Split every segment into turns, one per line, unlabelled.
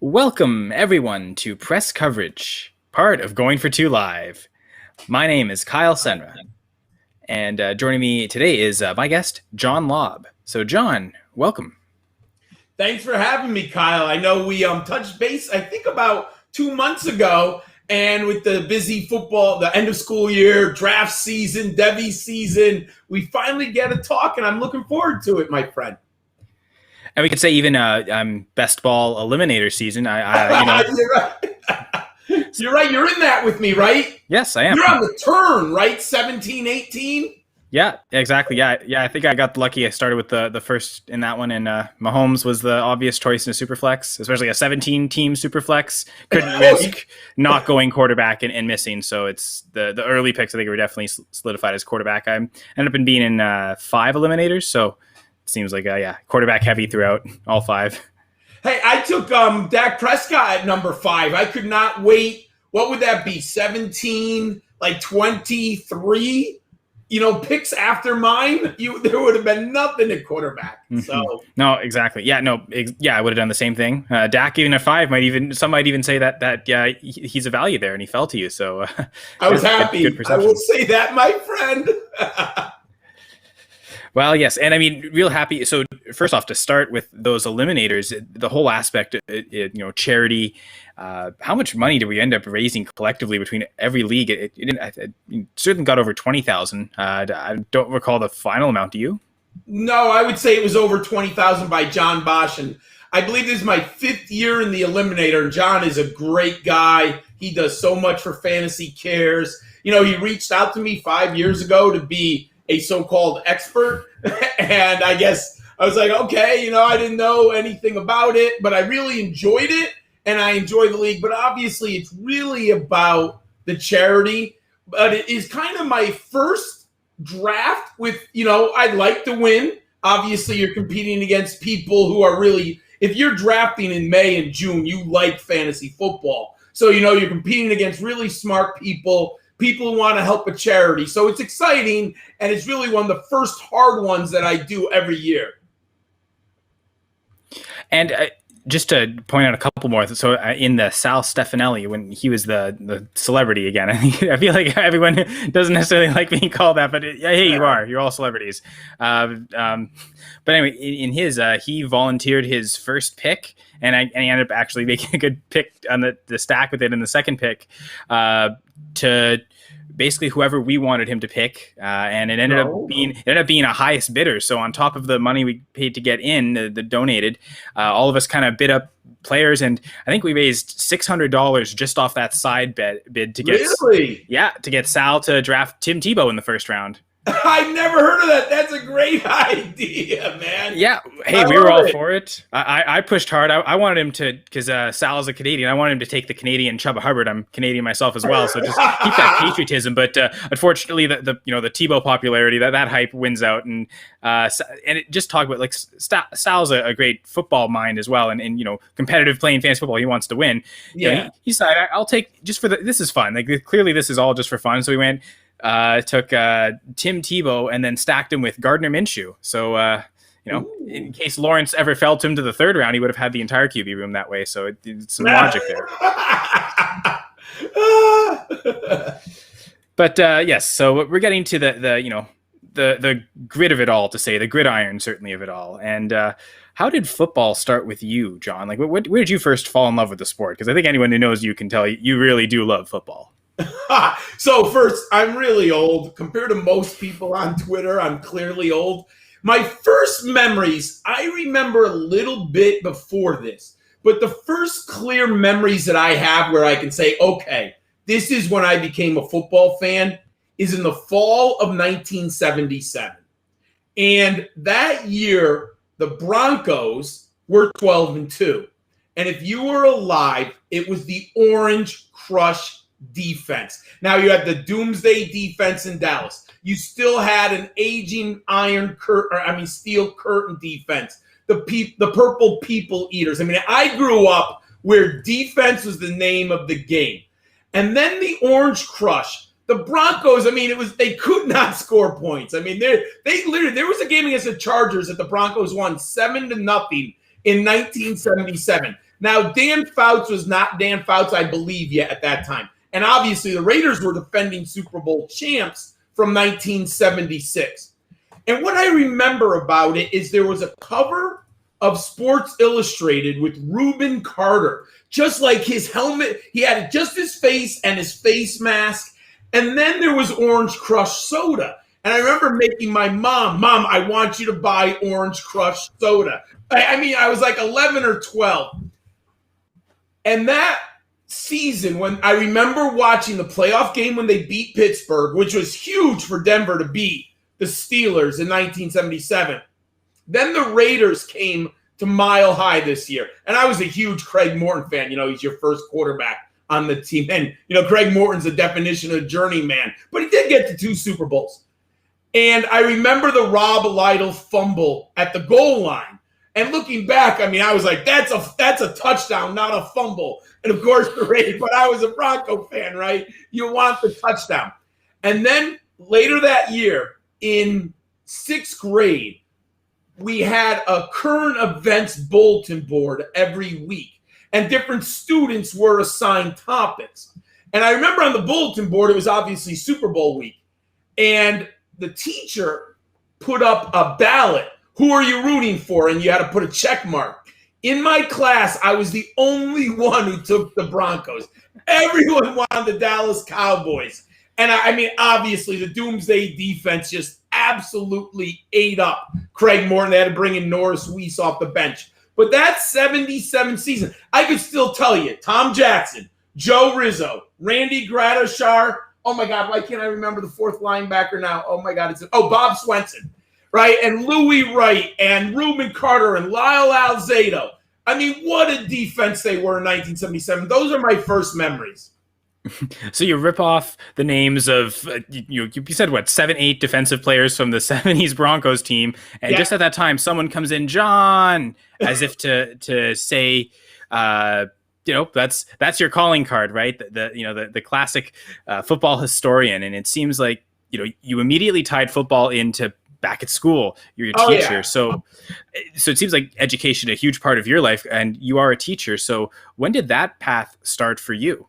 Welcome, everyone, to Press Coverage, part of Going for Two Live. My name is Kyle Senra, and joining me today is my guest, John Laub. So, John, welcome.
Thanks for having me, Kyle. I know we touched base, I think, about 2 months ago, and with the busy football, the end of school year, draft season, Devy season, we finally get to talk, and I'm looking forward to it, my friend.
And we could say even best ball eliminator season.
You're right. You're right. You're in that with me, right?
Yes, I am.
You're on the turn, right? 17, 18?
Yeah, exactly. Yeah. I think I got lucky. I started with the first in that one, and Mahomes was the obvious choice in a super flex, especially a 17-team super flex. Couldn't risk not going quarterback and missing. So it's the early picks, I think, were definitely solidified as quarterback. I ended up being in 5 eliminators, so it seems like, quarterback heavy throughout all 5.
Hey, I took Dak Prescott at number 5. I could not wait. What would that be? 17, like 23? Picks after mine. There would have been nothing at quarterback.
Mm-hmm.
So
no, exactly. Yeah, no, I would have done the same thing. Dak even at 5 some might even say that he's a value there, and he fell to you. So
I was happy. I will say that, my friend.
Well, yes, and I mean, real happy. So first off, to start with those eliminators, the whole aspect, charity. How much money did we end up raising collectively between every league? It certainly got over 20,000. I don't recall the final amount. Do you?
No, I would say it was over 20,000 by John Bosch, and I believe this is my 5th year in the eliminator. And John is a great guy. He does so much for Fantasy Cares. He reached out to me 5 years ago to be a so-called expert, and I guess I was like, okay, I didn't know anything about it, but I really enjoyed it, and I enjoy the league. But obviously, it's really about the charity. But it is kind of my first draft with, I'd like to win. Obviously, you're competing against people who are really, if you're drafting in May and June, you like fantasy football. So, you're competing against really smart people who want to help a charity. So it's exciting, and it's really one of the first hard ones that I do every year.
And just to point out a couple more, so in the Sal Stefanelli, when he was the celebrity again, I feel like everyone doesn't necessarily like being called that, but hey, you're all celebrities. But anyway, in his, he volunteered his first pick, and he ended up actually making a good pick on the stack with it in the second pick to basically whoever we wanted him to pick, and it ended up being a highest bidder. So on top of the money we paid to get in, the donated, all of us kind of bid up players, and I think we raised $600 just off that side bid to get Sal to draft Tim Tebow in the first round.
I never heard of that. That's a great idea, man.
Yeah. Hey, we were all for it. I pushed hard. I wanted him to, because Sal is a Canadian. I wanted him to take the Canadian Chuba Hubbard. I'm Canadian myself as well, so just keep that patriotism. But unfortunately, the Tebow popularity, that hype wins out, and it just talk about, like, Sal's a great football mind as well, and competitive playing fantasy football. He wants to win.
Yeah.
He decided, I'll take just for this is fun. Like, clearly this is all just for fun. So we went. Took Tim Tebow and then stacked him with Gardner Minshew. So, in case Lawrence ever fell to him to the 3rd round, he would have had the entire QB room that way. So it's some logic there. But yes, so we're getting to the grit of it all, to say, the gridiron certainly of it all. And how did football start with you, John? Like, where did you first fall in love with the sport? Because I think anyone who knows you can tell you really do love football.
So first, I'm really old. Compared to most people on Twitter, I'm clearly old. My first memories, I remember a little bit before this, but the first clear memories that I have where I can say, okay, this is when I became a football fan, is in the fall of 1977. And that year, the Broncos were 12-2. And if you were alive, it was the Orange Crush defense. Now you had the Doomsday defense in Dallas. You still had an aging steel curtain defense. The purple people eaters. I mean, I grew up where defense was the name of the game. And then the Orange Crush. The Broncos, they could not score points. I mean, they literally, there was a game against the Chargers that the Broncos won 7-0 in 1977. Now, Dan Fouts was not Dan Fouts, I believe, yet at that time. And obviously, the Raiders were defending Super Bowl champs from 1976. And what I remember about it is there was a cover of Sports Illustrated with Reuben Carter, just like his helmet. He had just his face and his face mask. And then there was Orange Crush soda. And I remember making my mom, I want you to buy Orange Crush soda. I mean, I was like 11 or 12. And that season, when I remember watching the playoff game when they beat Pittsburgh, which was huge for Denver to beat the Steelers in 1977. Then the Raiders came to Mile High this year. And I was a huge Craig Morton fan. You know, he's your first quarterback on the team. And, you know, Craig Morton's the definition of journeyman. But he did get to 2 Super Bowls. And I remember the Rob Lytle fumble at the goal line. And looking back, I mean, I was like, that's a touchdown, not a fumble. And, of course, the Raiders, but I was a Bronco fan, right? You want the touchdown. And then later that year, in 6th grade, we had a current events bulletin board every week. And different students were assigned topics. And I remember on the bulletin board, it was obviously Super Bowl week. And the teacher put up a ballot. Who are you rooting for? And you had to put a check mark. In my class, I was the only one who took the Broncos. Everyone wanted the Dallas Cowboys. And I mean, obviously, the Doomsday defense just absolutely ate up Craig Morton. They had to bring in Norris Weiss off the bench. But that 77 season, I could still tell you, Tom Jackson, Joe Rizzo, Randy Gradishar. Oh, my God, why can't I remember the 4th linebacker now? Oh, my God. Bob Swenson, right? And Louis Wright and Reuben Carter and Lyle Alzado. I mean, what a defense they were in 1977. Those are my first memories.
So you rip off the names of, you said, what, 7, 8 defensive players from the 70s Broncos team. And just at that time, someone comes in, John, as if to say, that's your calling card, right? The classic football historian. And it seems like, you immediately tied football into back at school. You're a teacher. Yeah. So it seems like education, a huge part of your life, and you are a teacher. So when did that path start for you?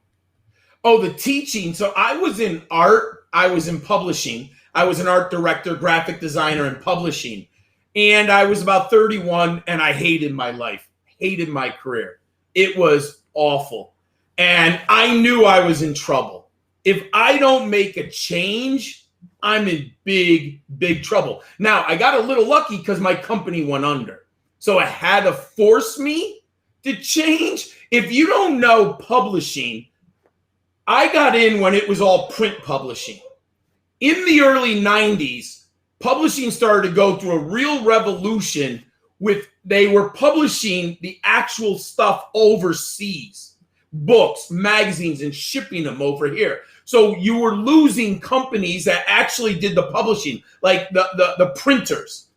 Oh, the teaching. So I was in art. I was in publishing. I was an art director, graphic designer, and publishing. And I was about 31, and I hated my life, hated my career. It was awful. And I knew I was in trouble. If I don't make a change, I'm in big, big trouble. Now, I got a little lucky because my company went under. So it had to force me to change. If you don't know publishing, I got in when it was all print publishing. In the early 90s, publishing started to go through a real revolution they were publishing the actual stuff overseas, books, magazines, and shipping them over here. So you were losing companies that actually did the publishing, like the printers.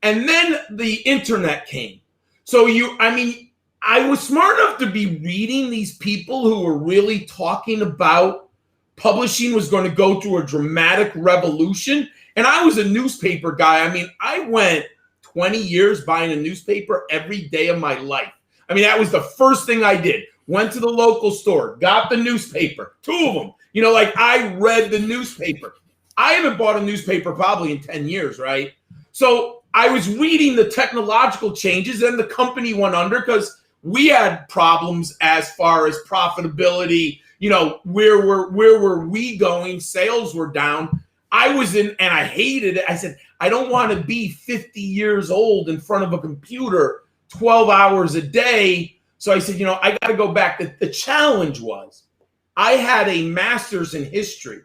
And then the internet came. So I was smart enough to be reading these people who were really talking about publishing was going to go through a dramatic revolution. And I was a newspaper guy. I mean, I went 20 years buying a newspaper every day of my life. I mean, that was the first thing I did. Went to the local store, got the newspaper, 2 of them. I read the newspaper. I haven't bought a newspaper probably in 10 years, right? So I was reading the technological changes, and the company went under because we had problems as far as profitability. Where were we going? Sales were down. I was in, and I hated it. I said, I don't want to be 50 years old in front of a computer 12 hours a day. So I said, I got to go back. The challenge was I had a master's in history,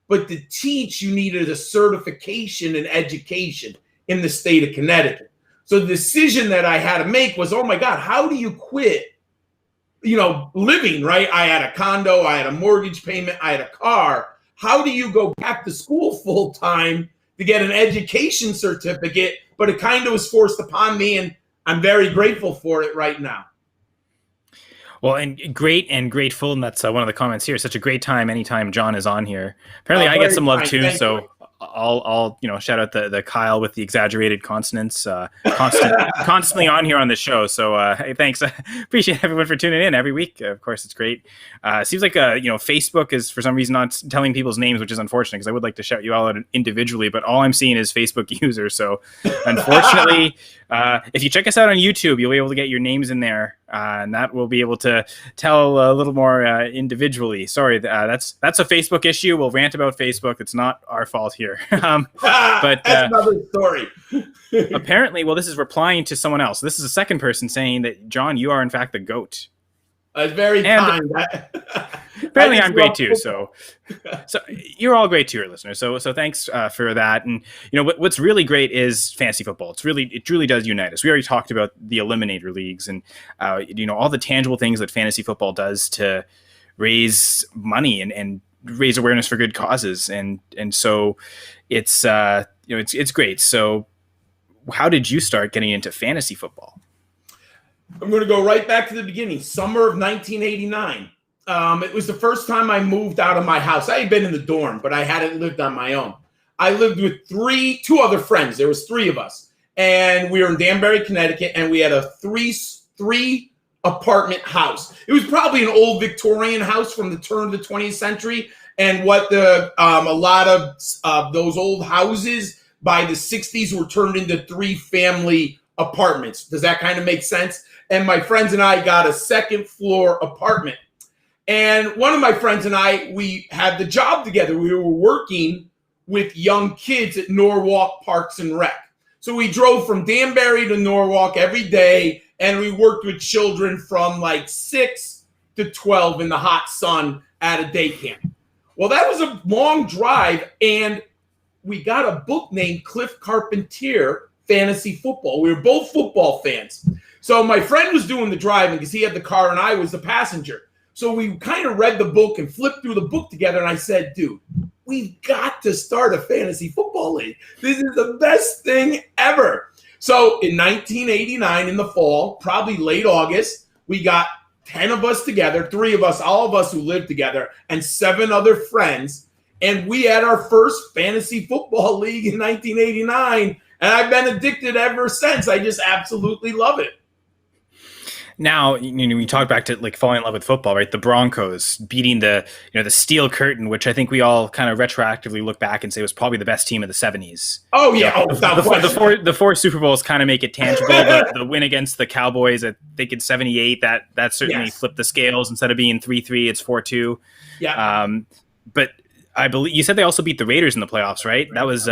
but to teach, you needed a certification in education in the state of Connecticut. So the decision that I had to make was, oh my God, how do you quit, living, right? I had a condo, I had a mortgage payment, I had a car. How do you go back to school full time to get an education certificate? But it kind of was forced upon me, and I'm very grateful for it right now.
Well, and great and grateful, and that's one of the comments here. Such a great time anytime John is on here. Apparently, I get some love too. So I'll shout out the Kyle with the exaggerated consonants, constantly on here on the show. So hey, thanks. Appreciate everyone for tuning in every week. Of course, it's great. Seems like Facebook is for some reason not telling people's names, which is unfortunate because I would like to shout you all out individually, but all I'm seeing is Facebook users. So unfortunately, if you check us out on YouTube, you'll be able to get your names in there, and that will be able to tell a little more individually. Sorry, that's a Facebook issue. We'll rant about Facebook. It's not our fault here. But
that's another story.
Apparently, well, this is replying to someone else. This is a second person saying that, John, you are in fact the GOAT.
Very kind.
Apparently, I'm great too. So you're all great too, your listeners. So thanks for that. And what's really great is fantasy football. It truly does unite us. We already talked about the eliminator leagues and all the tangible things that fantasy football does to raise money and raise awareness for good causes. And so it's great. So how did you start getting into fantasy football?
I'm going to go right back to the beginning, summer of 1989. It was the first time I moved out of my house. I had been in the dorm, but I hadn't lived on my own. I lived with two other friends. There was three of us, and we were in Danbury, Connecticut, and we had a three apartment house. It was probably an old Victorian house from the turn of the 20th century, and what a lot of those old houses by the 60s were turned into 3-family apartments. Does that kind of make sense? And my friends and I got a second floor apartment. And one of my friends and I, we had the job together. We were working with young kids at Norwalk Parks and Rec. So we drove from Danbury to Norwalk every day, and we worked with children from like 6 to 12 in the hot sun at a day camp. Well, that was a long drive, and we got a book named Cliff Carpentier Fantasy Football. We were both football fans. So my friend was doing the driving because he had the car and I was the passenger. So we kind of read the book and flipped through the book together, and I said, dude, we've got to start a fantasy football league. This is the best thing ever. So in 1989 in the fall, probably late August, we got 10 of us together, 3 of us, all of us who lived together, and 7 other friends. And we had our first fantasy football league in 1989, and I've been addicted ever since. I just absolutely love it.
Now, we talk back to like falling in love with football, right? The Broncos beating the Steel Curtain, which I think we all kind of retroactively look back and say was probably the best team of the 70s.
Oh, yeah.
The four Super Bowls kind of make it tangible. The win against the Cowboys, I think in 78, that certainly flipped the scales. Instead of being 3-3, it's 4-2.
Yeah.
But I believe you said they also beat the Raiders in the playoffs, right? That was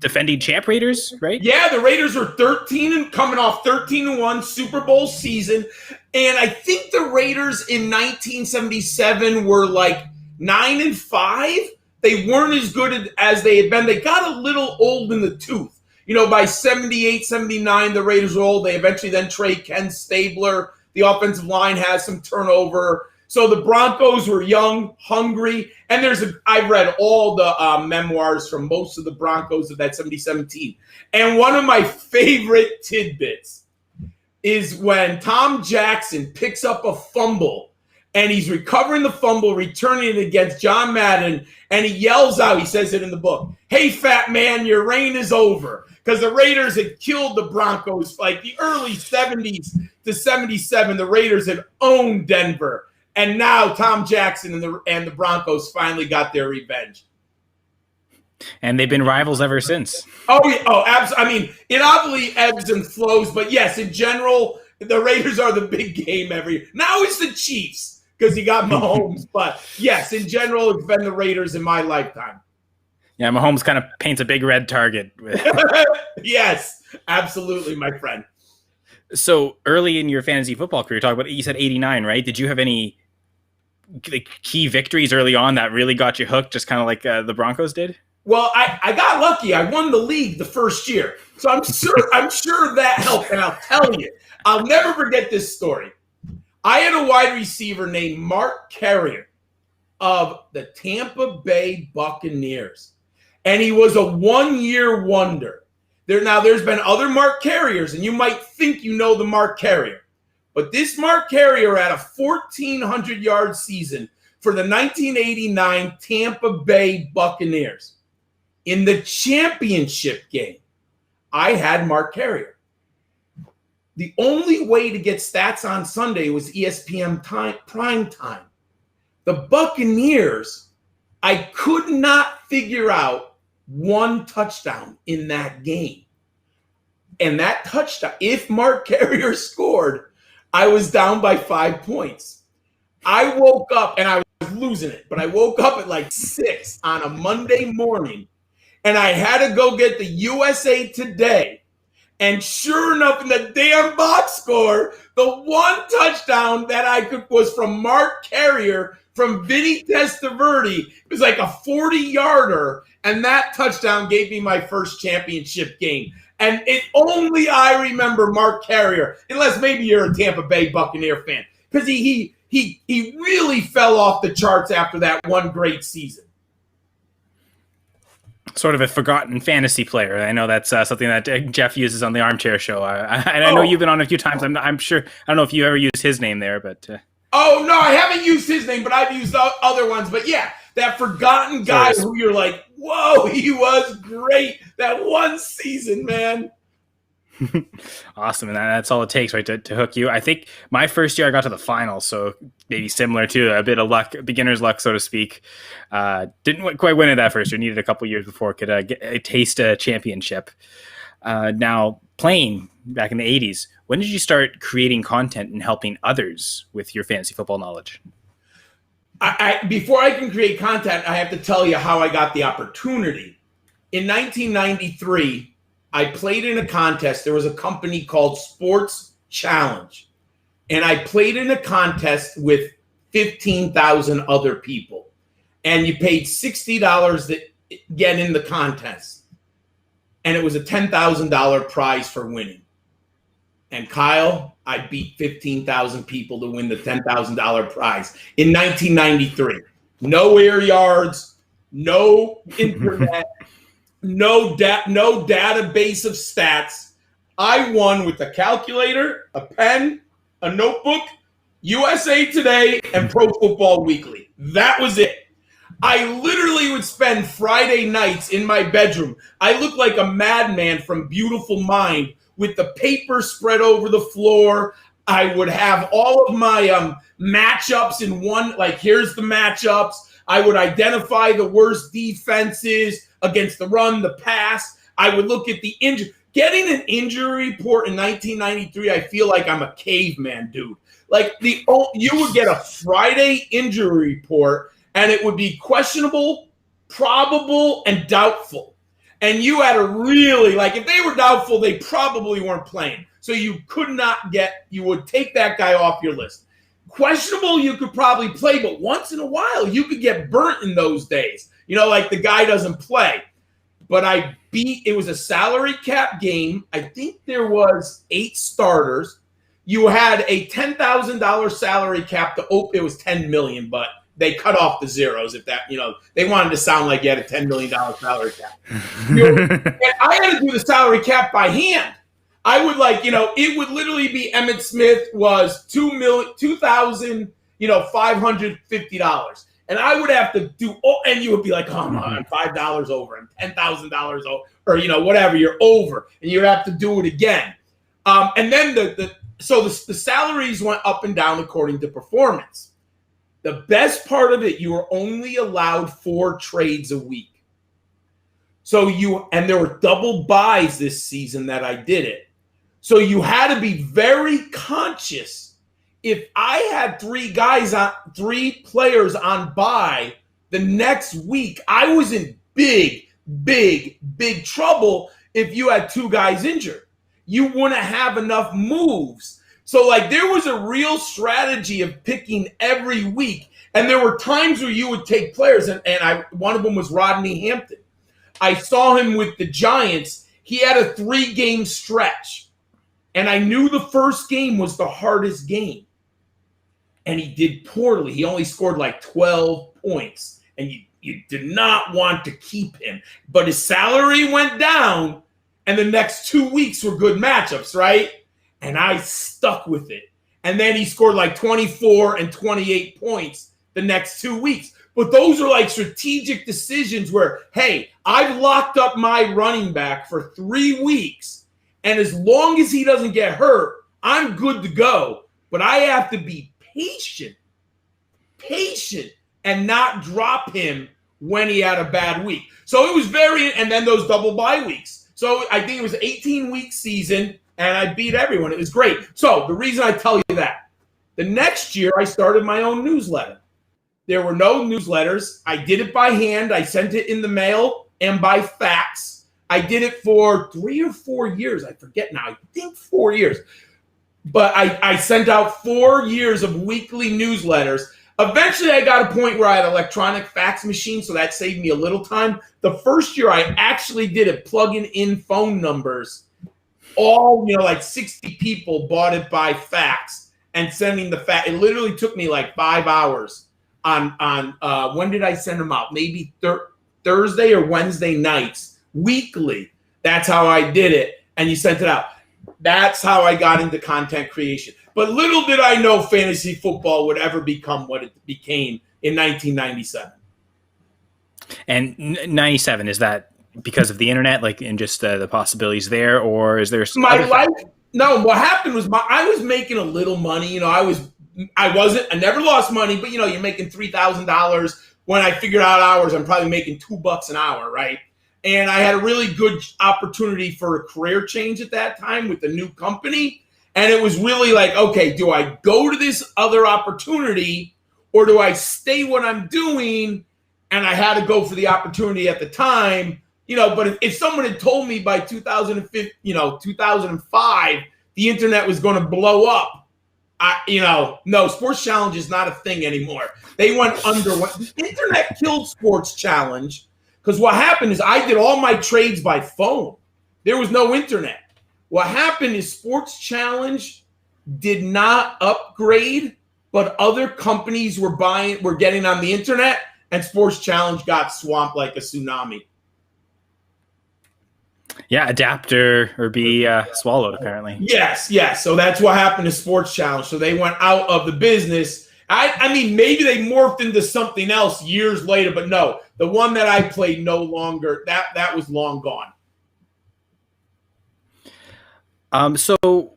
defending champ Raiders, right?
Yeah, the Raiders were coming off 13-1 Super Bowl season, and I think the Raiders in 1977 were like 9-5. They weren't as good as they had been. They got a little old in the tooth. By 78, 79, the Raiders were old. They eventually then trade Ken Stabler. The offensive line has some turnover. So the Broncos were young, hungry, and I've read all the memoirs from most of the Broncos of that 77 team. And one of my favorite tidbits is when Tom Jackson picks up a fumble, and he's recovering the fumble, returning it against John Madden, and he yells out, he says it in the book, "Hey, fat man, your reign is over." Because the Raiders had killed the Broncos, like the early 70s to 77, the Raiders had owned Denver. And now Tom Jackson and the Broncos finally got their revenge.
And they've been rivals ever since.
Oh, yeah. Absolutely. I mean, it obviously ebbs and flows, but yes, in general, the Raiders are the big game every year. Now it's the Chiefs because you got Mahomes. But yes, in general, it's been the Raiders in my lifetime.
Yeah, Mahomes kind of paints a big red target.
Yes, absolutely, my friend.
So early in your fantasy football career, you said 89, right? Did you have any key victories early on that really got you hooked, just kind of like the Broncos did?
Well, I got lucky. I won the league the first year. So I'm sure that helped. And I'll tell you, I'll never forget this story. I had a wide receiver named Mark Carrier of the Tampa Bay Buccaneers. And he was a one-year wonder. There's been other Mark Carriers, and you might think you know the Mark Carrier. But this Mark Carrier had a 1,400-yard season for the 1989 Tampa Bay Buccaneers. In the championship game, I had Mark Carrier. The only way to get stats on Sunday was ESPN prime time. The Buccaneers, I could not figure out one touchdown in that game. And that touchdown, if Mark Carrier scored, I was down by 5 points. I woke up, and I was losing it, but I woke up at like 6 on a Monday morning, and I had to go get the USA Today. And sure enough, in the damn box score, the one touchdown that I could was from Mark Carrier from Vinny Testaverde. It was like a 40-yarder, and that touchdown gave me my first championship game. And it only I remember Mark Carrier, unless maybe you're a Tampa Bay Buccaneer fan, because he really fell off the charts after that one great season.
Sort of a forgotten fantasy player. I know that's something that Jeff uses on the Armchair Show. I know you've been on a few times. I'm sure. I don't know if you ever used his name there, but.
Oh, no, I haven't used his name, but I've used other ones. But yeah, that forgotten guy who you're like, whoa, he was great that one season, man.
Awesome. And that's all it takes, right, to hook you. I think my first year I got to the finals, so maybe similar to a bit of luck, beginner's luck, so to speak. Didn't quite win it that first year. Needed a couple years before I could taste a championship. Now, playing back in the 80s, when did you start creating content and helping others with your fantasy football knowledge?
Before I can create content, I have to tell you how I got the opportunity. In 1993, I played in a contest. There was a company called Sports Challenge, and I played in a contest with 15,000 other people, and you paid $60 to get in the contest, and it was a $10,000 prize for winning. And Kyle, I beat 15,000 people to win the $10,000 prize in 1993. No air yards, no internet. No database of stats. I won with a calculator, a pen, a notebook, USA Today, and Pro Football Weekly. That was it. I literally would spend Friday nights in my bedroom. I looked like a madman from Beautiful Mind with the paper spread over the floor. I would have all of my matchups in one, like here's the matchups. I would identify the worst defenses against the run, the pass. I would look at the injury. Getting an injury report in 1993, I feel like I'm a caveman, dude. Like you would get a Friday injury report, and it would be questionable, probable, and doubtful. And you had to really, like, if they were doubtful, they probably weren't playing. So you would take that guy off your list. Questionable, you could probably play, but once in a while, you could get burnt in those days. You know, like the guy doesn't play. But it was a salary cap game. I think there was 8 starters. You had a $10,000 salary cap it was $10 million, but they cut off the zeros they wanted to sound like you had a $10 million salary cap. And I had to do the salary cap by hand. I would it would literally be Emmitt Smith was $2,550. And I would have to do, and you would be like, oh, I'm $5 over, I'm $10,000 over, or, whatever, you're over. And you have to do it again. And then the salaries went up and down according to performance. The best part of it, you were only allowed 4 trades a week. And there were double buys this season that I did it. So you had to be very conscious. If I had 3 players on bye the next week, I was in big trouble if you had 2 guys injured. You wouldn't have enough moves. So there was a real strategy of picking every week. And there were times where you would take players, and one of them was Rodney Hampton. I saw him with the Giants. He had a 3-game stretch. And I knew the first game was the hardest game. And he did poorly. He only scored 12 points. And you did not want to keep him. But his salary went down, and the next 2 weeks were good matchups, right? And I stuck with it. And then he scored 24 and 28 points the next 2 weeks. But those are like strategic decisions where, hey, I've locked up my running back for 3 weeks, and as long as he doesn't get hurt, I'm good to go. But I have to be patient, and not drop him when he had a bad week. So it was and then those double bye weeks. So I think it was an 18-week season, and I beat everyone. It was great. So the reason I tell you that, the next year I started my own newsletter. There were no newsletters. I did it by hand. I sent it in the mail and by fax. I did it for 3 or 4 years. I forget now. I think 4 years. But I sent out 4 years of weekly newsletters. Eventually, I got a point where I had an electronic fax machine, so that saved me a little time. The first year, I actually did it plugging in phone numbers. All, like 60 people bought it by fax and sending the fax. It literally took me like 5 hours on when did I send them out? Maybe Thursday or Wednesday nights, weekly. That's how I did it, and you sent it out. That's how I got into content creation. But little did I know fantasy football would ever become what it became in 1997.
And 97, is that because of the internet, like, and just the possibilities there, or is there
my life? No, what happened was I was making a little money. I never lost money, but you're making $3,000. When I figured out hours, I'm probably making $2 an hour, right? And I had a really good opportunity for a career change at that time with the new company. And it was really like, okay, do I go to this other opportunity or do I stay what I'm doing? And I had to go for the opportunity at the time, but if someone had told me by 2005, the internet was going to blow up, no, Sports Challenge is not a thing anymore. They went under. The internet killed Sports Challenge because what happened is I did all my trades by phone. There was no internet. What happened is Sports Challenge did not upgrade, but other companies were getting on the internet, and Sports Challenge got swamped like a tsunami.
Yeah, adapt or be swallowed, apparently.
Yes. So that's what happened to Sports Challenge. So they went out of the business. I mean, maybe they morphed into something else years later, but no, the one that I played no longer, that was long gone.
So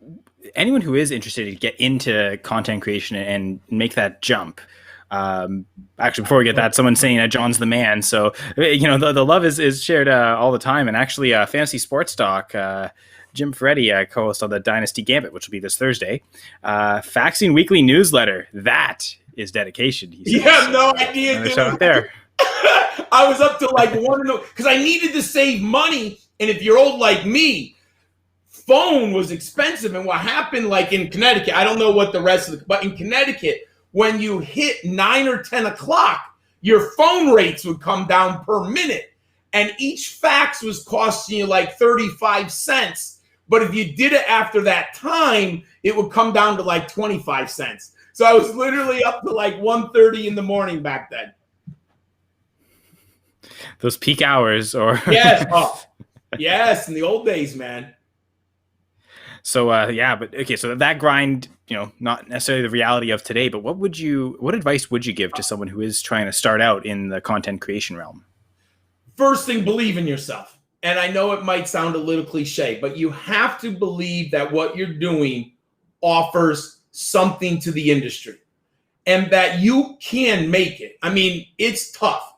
anyone who is interested to get into content creation and make that jump, actually, before we get that, someone's saying John's the man. So, the love is shared all the time. And actually, Fantasy Sports Talk, Jim Ferretti, co-host on the Dynasty Gambit, which will be this Thursday, faxing weekly newsletter. That is dedication. He says.
You have no idea.
Shout out there.
I was up to like because I needed to save money. And if you're old like me, phone was expensive. And what happened, like in Connecticut, I don't know what the rest of but in Connecticut, when you hit 9 or 10 o'clock, your phone rates would come down per minute. And each fax was costing you like 35 cents. But if you did it after that time, it would come down to like 25 cents. So I was literally up to like 1:30 in the morning back then.
Those peak hours, or
yes, yes, in the old days, man.
So but okay, so that grind, not necessarily the reality of today, but what advice would you give to someone who is trying to start out in the content creation realm?
First thing, believe in yourself. And I know it might sound a little cliche, but you have to believe that what you're doing offers something to the industry and that you can make it. I mean, it's tough.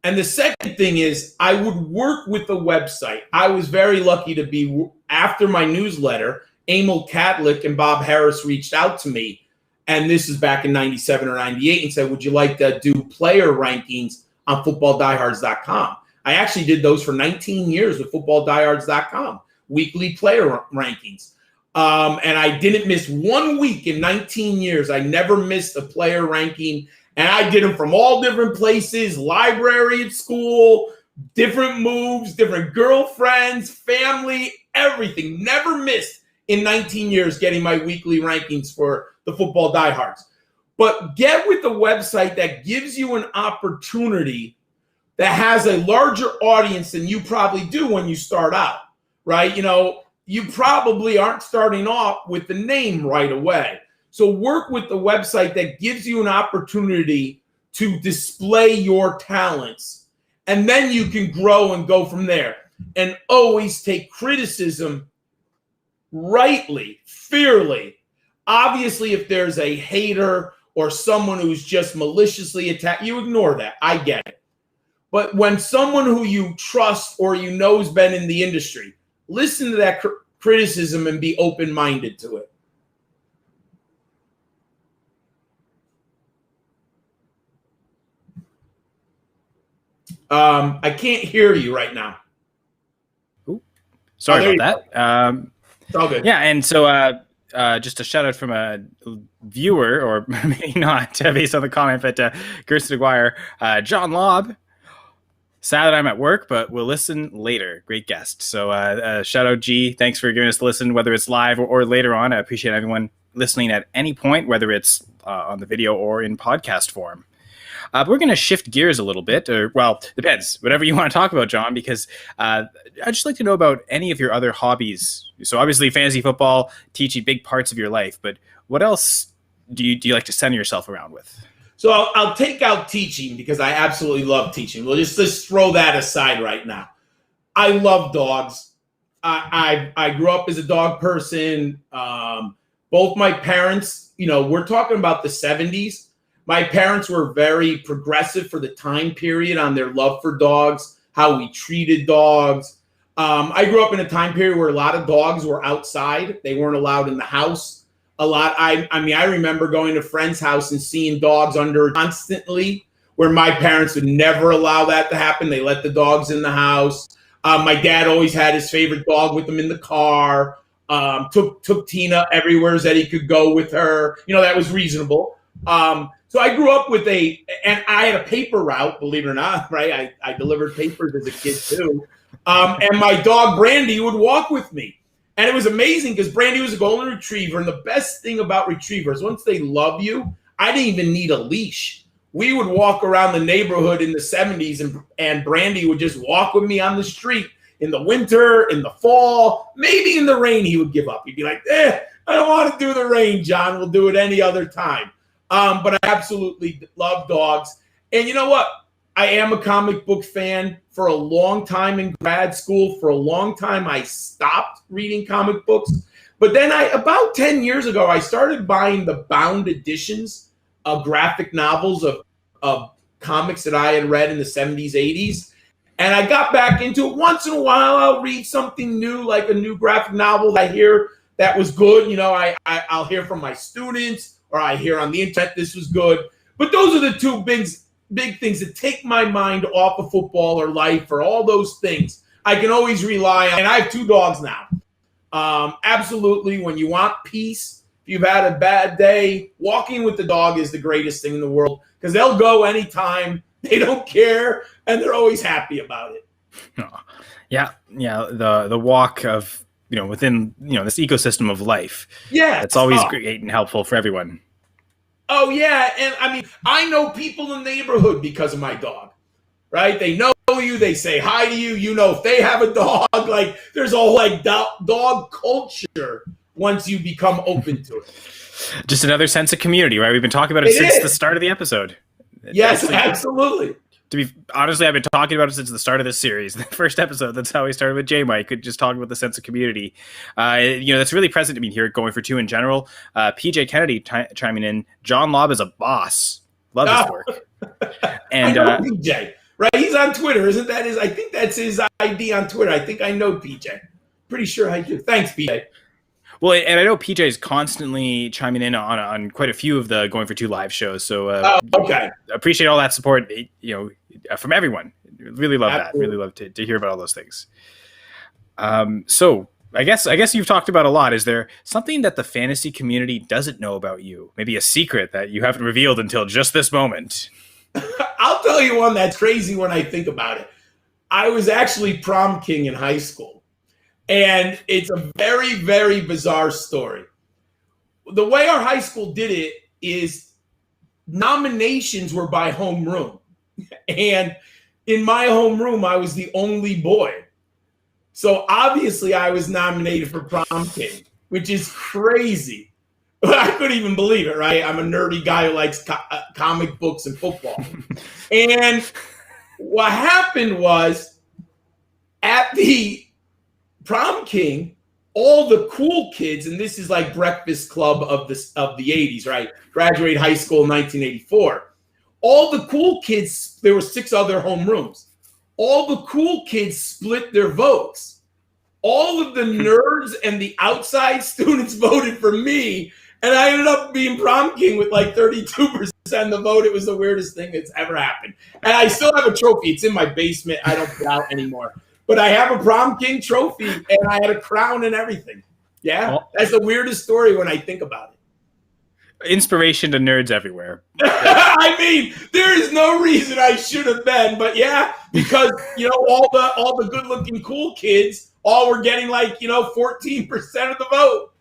And the second thing is I would work with the website. I was very lucky to be, after my newsletter, Emil Catlick and Bob Harris reached out to me. And this is back in 97 or 98 and said, would you like to do player rankings on footballdiehards.com? I actually did those for 19 years with footballdiehards.com, weekly player rankings. And I didn't miss 1 week in 19 years. I never missed a player ranking. And I did them from all different places, library at school, different moves, different girlfriends, family, everything. Never missed in 19 years getting my weekly rankings for the Football Diehards. But get with the website that gives you an opportunity that has a larger audience than you probably do when you start out, right? You probably aren't starting off with the name right away. So work with the website that gives you an opportunity to display your talents. And then you can grow and go from there. And always take criticism rightly, fairly. Obviously, if there's a hater or someone who's just maliciously attacked, you ignore that. I get it. But when someone who you trust or you know has been in the industry, listen to that criticism and be open-minded to it. I can't hear you right now.
Ooh, sorry about that.
It's all good.
Yeah, and so just a shout out from a viewer, or maybe not, based on the comment, but Gerson Aguirre, John Laub. Sad that I'm at work, but we'll listen later. Great guest. So shout out G. Thanks for giving us a listen, whether it's live or later on. I appreciate everyone listening at any point, whether it's on the video or in podcast form. We're going to shift gears a little bit, or, well, depends. Whatever you want to talk about, John, because I'd just like to know about any of your other hobbies. So obviously fantasy football, teaching big parts of your life, but what else do you like to center yourself around with?
So I'll take out teaching because I absolutely love teaching. We'll just throw that aside right now. I love dogs. I grew up as a dog person. Both my parents, we're talking about the 70s. My parents were very progressive for the time period on their love for dogs, how we treated dogs. I grew up in a time period where a lot of dogs were outside. They weren't allowed in the house. I remember going to a friend's house and seeing dogs under constantly, where my parents would never allow that to happen. They let the dogs in the house. My dad always had his favorite dog with him in the car. Took Tina everywhere that he could go with her. That was reasonable. So I grew up and I had a paper route, believe it or not, right? I delivered papers as a kid too. And my dog Brandy would walk with me. And it was amazing because Brandy was a golden retriever. And the best thing about retrievers, once they love you, I didn't even need a leash. We would walk around the neighborhood in the 70s and Brandy would just walk with me on the street in the winter, in the fall, maybe in the rain he would give up. He'd be like, I don't want to do the rain, John. We'll do it any other time. But I absolutely love dogs. And you know what? I am a comic book fan. For a long time in grad school, for a long time, I stopped reading comic books. But then about 10 years ago, I started buying the bound editions of graphic novels of comics that I had read in the 70s, 80s. And I got back into it. Once in a while, I'll read something new, like a new graphic novel I hear that was good. I'll hear from my students, or I hear on the internet this was good. But those are the two big things that take my mind off of football or life or all those things. I can always rely on, and I have 2 dogs now. Absolutely, when you want peace, if you've had a bad day, walking with the dog is the greatest thing in the world because they'll go anytime. They don't care, and they're always happy about it.
Yeah. The walk of within this ecosystem of life.
Yeah,
it's always great and helpful for everyone.
Oh yeah, and I know people in the neighborhood because of my dog, right? They know you, they say hi to you. If they have a dog, like there's a whole dog culture once you become open to it.
Just another sense of community, right? We've been talking about it since the start of the episode.
Yes, absolutely.
Honestly, I've been talking about it since the start of this series. The first episode, that's how we started with J-Mike, just talking about the sense of community. That's really present to me here, going for 2 in general. PJ Kennedy chiming in, John Laub is a boss. Love his work. And
I know PJ, right? He's on Twitter, isn't that his? I think that's his ID on Twitter. I think I know PJ. Pretty sure I do. Thanks, PJ.
Well, and I know PJ is constantly chiming in on quite a few of the Going for 2 live shows. So
okay.
Appreciate all that support, from everyone. Really love that. Really love to hear about all those things. So I guess you've talked about a lot. Is there something that the fantasy community doesn't know about you? Maybe a secret that you haven't revealed until just this moment?
I'll tell you one that's crazy when I think about it. I was actually prom king in high school. And it's a very, very bizarre story. The way our high school did it is nominations were by homeroom. And in my homeroom, I was the only boy. So obviously I was nominated for prom king, which is crazy. I couldn't even believe it, right? I'm a nerdy guy who likes comic books and football. And what happened was at the prom king, all the cool kids, and this is like Breakfast Club of the 80s, right? Graduate high school in 1984. All the cool kids, there were 6 other homerooms. All the cool kids split their votes. All of the nerds and the outside students voted for me, and I ended up being prom king with like 32% of the vote. It was the weirdest thing that's ever happened. And I still have a trophy. It's in my basement. I don't put out anymore. But I have a prom king trophy, and I had a crown and everything. Yeah, that's the weirdest story when I think about it.
Inspiration to nerds everywhere.
I mean, there is no reason I should have been, but yeah, because all the good-looking cool kids all were getting 14% of the vote.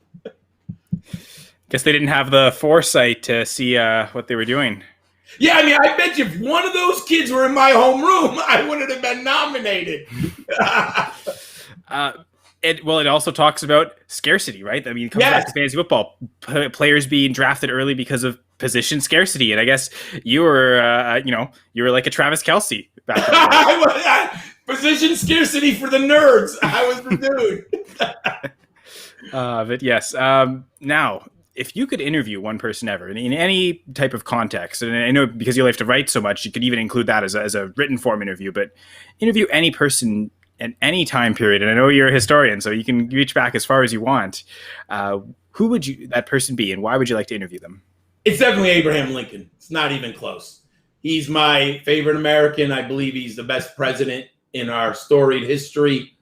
Guess they didn't have the foresight to see what they were doing.
Yeah, I mean, I bet you if one of those kids were in my homeroom, I wouldn't have been nominated.
It also talks about scarcity, right? I mean, it comes back to fantasy football. Players being drafted early because of position scarcity, and I guess you were like a Travis Kelce back then.
Position scarcity for the nerds. I was the dude.
But yes, now, if you could interview one person ever in any type of context, and I know because you like to write so much, you could even include that as a written form interview, but interview any person at any time period, and I know you're a historian, so you can reach back as far as you want. Who would that person be, and why would you like to interview them? It's
definitely Abraham Lincoln. It's not even close. He's my favorite American. I believe he's the best president in our storied history.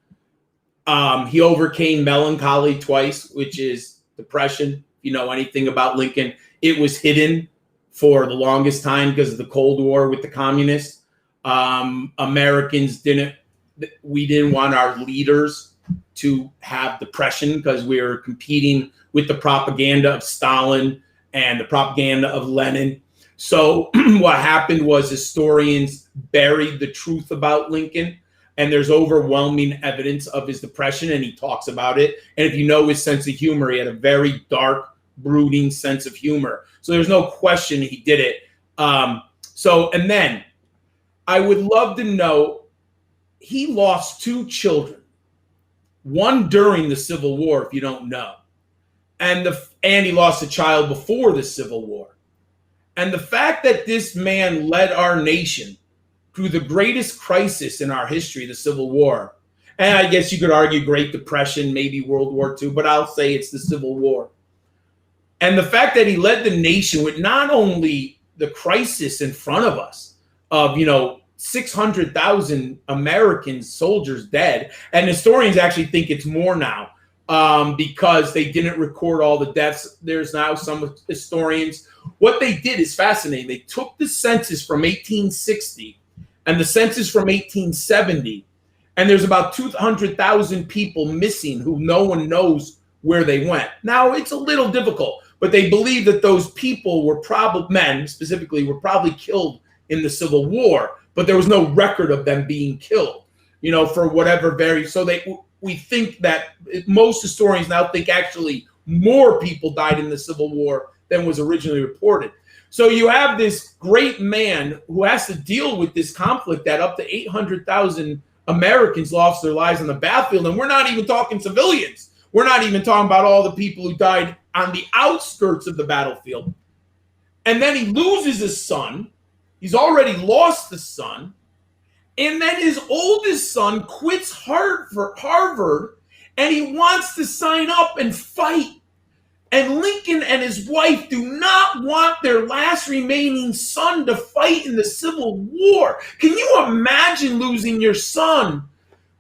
He overcame melancholy twice, which is depression. If you know anything about Lincoln, it was hidden for the longest time because of the Cold War with the communists. Americans we didn't want our leaders to have depression because we were competing with the propaganda of Stalin and the propaganda of Lenin. So what happened was historians buried the truth about Lincoln, and there's overwhelming evidence of his depression, and he talks about it. And if you know his sense of humor, he had a very dark, brooding sense of humor. So there's no question he did it. And then I would love to know, he lost 2 children, one during the Civil War, if you don't know, and he lost a child before the Civil War. And the fact that this man led our nation through the greatest crisis in our history, the Civil War, and I guess you could argue Great Depression, maybe World War II, but I'll say it's the Civil War. And the fact that he led the nation with not only the crisis in front of us of, 600,000 American soldiers dead, and historians actually think it's more now because they didn't record all the deaths. There's now some historians. What they did is fascinating. They took the census from 1860 and the census from 1870, and there's about 200,000 people missing who no one knows where they went. Now, it's a little difficult, but they believe that those people were men specifically, were probably killed in the Civil War, but there was no record of them being killed, for whatever so we think that most historians now think actually more people died in the Civil War than was originally reported. So you have this great man who has to deal with this conflict that up to 800,000 Americans lost their lives on the battlefield. And we're not even talking civilians. We're not even talking about all the people who died on the outskirts of the battlefield. And then he loses his son. He's already lost the son. And then his oldest son quits Harvard, and he wants to sign up and fight. And Lincoln and his wife do not want their last remaining son to fight in the Civil War. Can you imagine losing your son,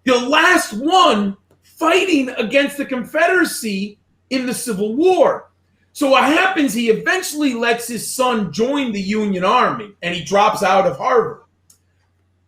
the last one, fighting against the Confederacy in the Civil War? So what happens, he eventually lets his son join the Union Army, and he drops out of Harvard.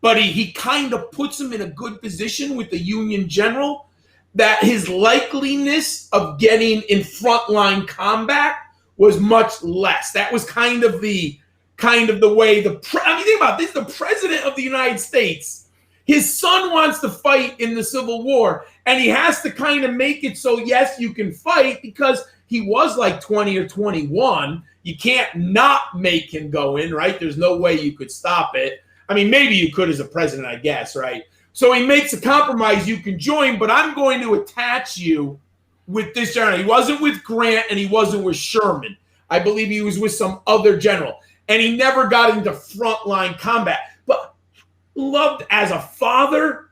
But he kind of puts him in a good position with the Union general that his likeliness of getting in frontline combat was much less. That was kind of the way think about this, the president of the United States, his son wants to fight in the Civil War, and he has to kind of make it so, yes, you can fight, because he was like 20 or 21. You can't not make him go in, right? There's no way you could stop it. I mean, maybe you could as a president, I guess, right? So he makes a compromise. You can join, but I'm going to attach you with this general. He wasn't with Grant and he wasn't with Sherman. I believe he was with some other general. And he never got into frontline combat. But loved as a father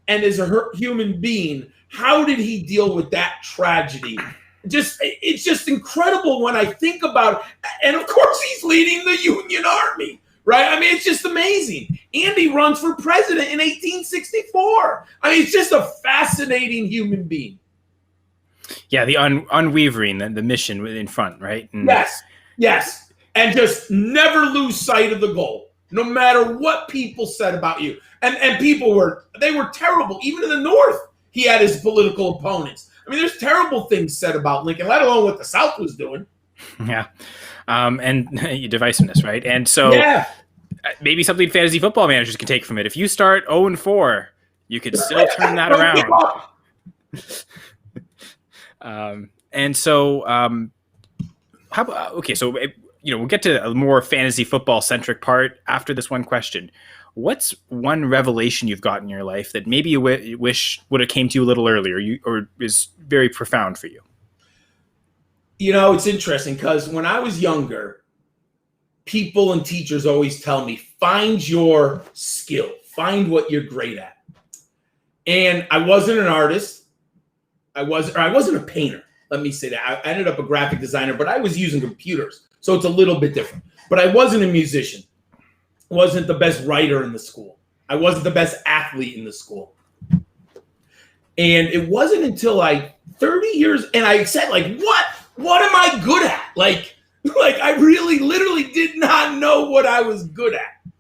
and as a human being, how did he deal with that tragedy? It's just incredible when I think about it. And of course, he's leading the Union Army, right? I mean, it's just amazing. And he runs for president in 1864. I mean, it's just a fascinating human being.
Yeah, the unwavering, the mission in front, right? And
yes. And just never lose sight of the goal, no matter what people said about you. And people were terrible. Even in the North, he had his political opponents. I mean, there's terrible things said about Lincoln, let alone what the South was doing.
Yeah. And divisiveness, right? And so maybe something fantasy football managers can take from it. If you start 0-4, you could still turn that around. And so, how about, okay, so, we'll get to a more fantasy football centric part after this one question. What's one revelation you've got in your life that maybe you wish would have came to you a little earlier, or is very profound for you?
It's interesting because when I was younger, people and teachers always tell me, find your skill, find what you're great at. And I wasn't an artist. I wasn't a painter. Let me say that. I ended up a graphic designer, but I was using computers. So it's a little bit different. But I wasn't a musician. I wasn't the best writer in the school. I wasn't the best athlete in the school. And it wasn't until 30 years, and I said, what am I good at? Like I really literally did not know what I was good at. It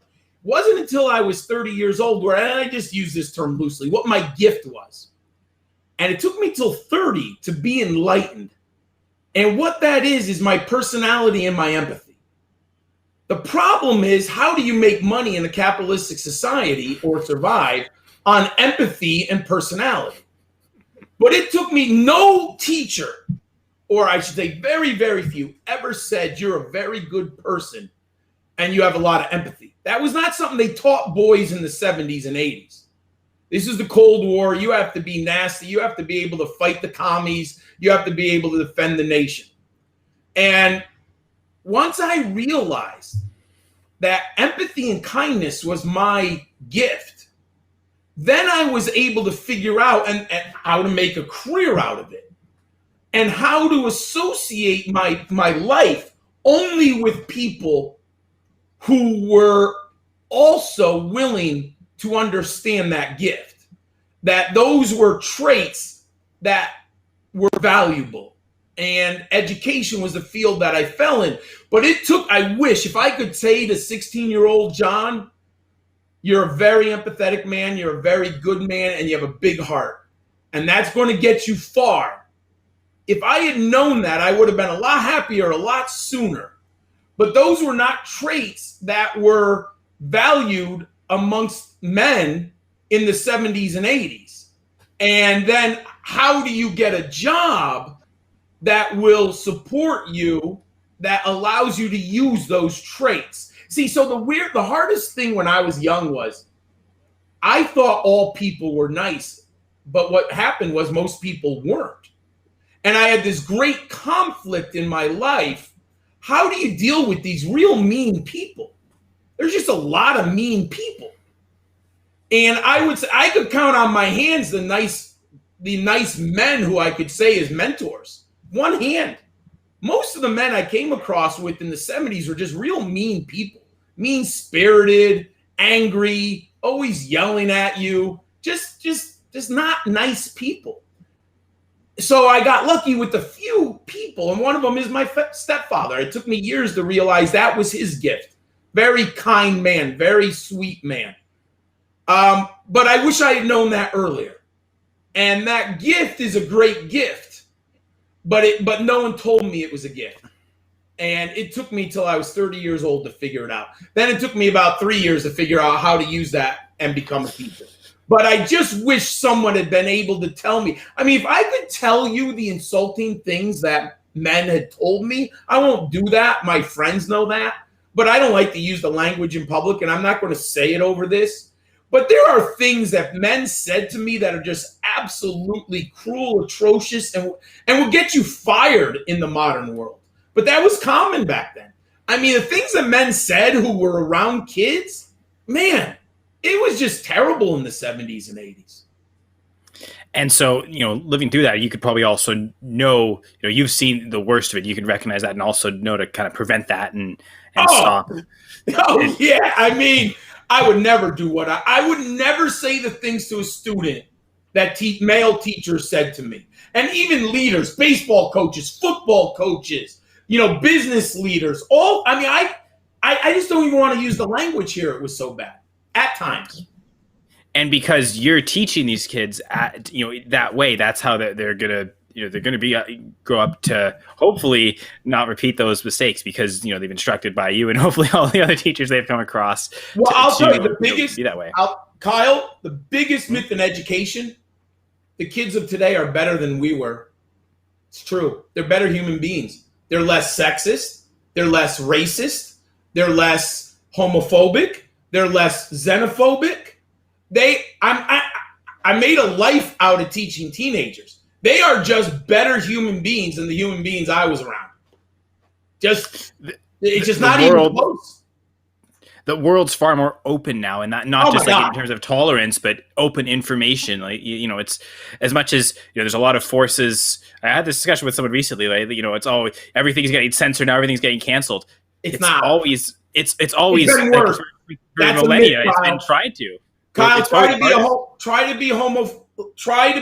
wasn't until I was 30 years old where, and I just use this term loosely, what my gift was. And it took me till 30 to be enlightened. And what that is my personality and my empathy. The problem is, how do you make money in a capitalistic society or survive on empathy and personality? But it took me, no teacher, or I should say very, very few, ever said you're a very good person and you have a lot of empathy. That was not something they taught boys in the 70s and 80s. This is the Cold War. You have to be nasty. You have to be able to fight the commies. You have to be able to defend the nation. And once I realized that empathy and kindness was my gift, then I was able to figure out and how to make a career out of it and how to associate my life only with people who were also willing to understand that gift, that those were traits that were valuable. And education was the field that I fell in. But I wish if I could say to 16-year-old John, you're a very empathetic man, you're a very good man, and you have a big heart. And that's going to get you far. If I had known that, I would have been a lot happier a lot sooner. But those were not traits that were valued amongst men in the 70s and 80s. And then how do you get a job that will support you, that allows you to use those traits? See, so the hardest thing when I was young was I thought all people were nice, but what happened was most people weren't. And I had this great conflict in my life. How do you deal with these real mean people? There's just a lot of mean people. And I would say I could count on my hands the nice men who I could say as mentors. One hand. Most of the men I came across with in the 70s were just real mean people. Mean-spirited, angry, always yelling at you. Just not nice people. So I got lucky with a few people, and one of them is my stepfather. It took me years to realize that was his gift. Very kind man, very sweet man. But I wish I had known that earlier. And that gift is a great gift, but no one told me it was a gift. And it took me till I was 30 years old to figure it out. Then it took me about 3 years to figure out how to use that and become a teacher. But I just wish someone had been able to tell me. I mean, if I could tell you the insulting things that men had told me. I won't do that. My friends know that. But I don't like to use the language in public, and I'm not going to say it over this. But there are things that men said to me that are just absolutely cruel, atrocious, and will get you fired in the modern world. But that was common back then. I mean, the things that men said who were around kids, man, it was just terrible in the 70s and 80s.
And so, living through that, you could probably also know, you've seen the worst of it. You can recognize that and also know to kind of prevent that and stop.
Oh, yeah. I mean, I would never do what I would never say the things to a student that male teachers said to me. And even leaders, baseball coaches, football coaches, business leaders, I just don't even want to use the language here. It was so bad at times.
And because you're teaching these kids that way, that's how they're gonna be grow up to hopefully not repeat those mistakes, because they've been instructed by you and hopefully all the other teachers they've come across.
Well, I'll tell you the biggest
be that way.
Kyle, the biggest myth in education: the kids of today are better than we were. It's true. They're better human beings. They're less sexist. They're less racist. They're less homophobic. They're less xenophobic. I made a life out of teaching teenagers. They are just better human beings than the human beings I was around. It's just not even close.
The world's far more open now, and not just like in terms of tolerance, but open information. Like it's as much as there's a lot of forces. I had this discussion with someone recently. Like it's always everything's getting censored now, everything's getting canceled. It's not always. It's always
been worse.
That's millennia. It's been tried to.
Kyle, try to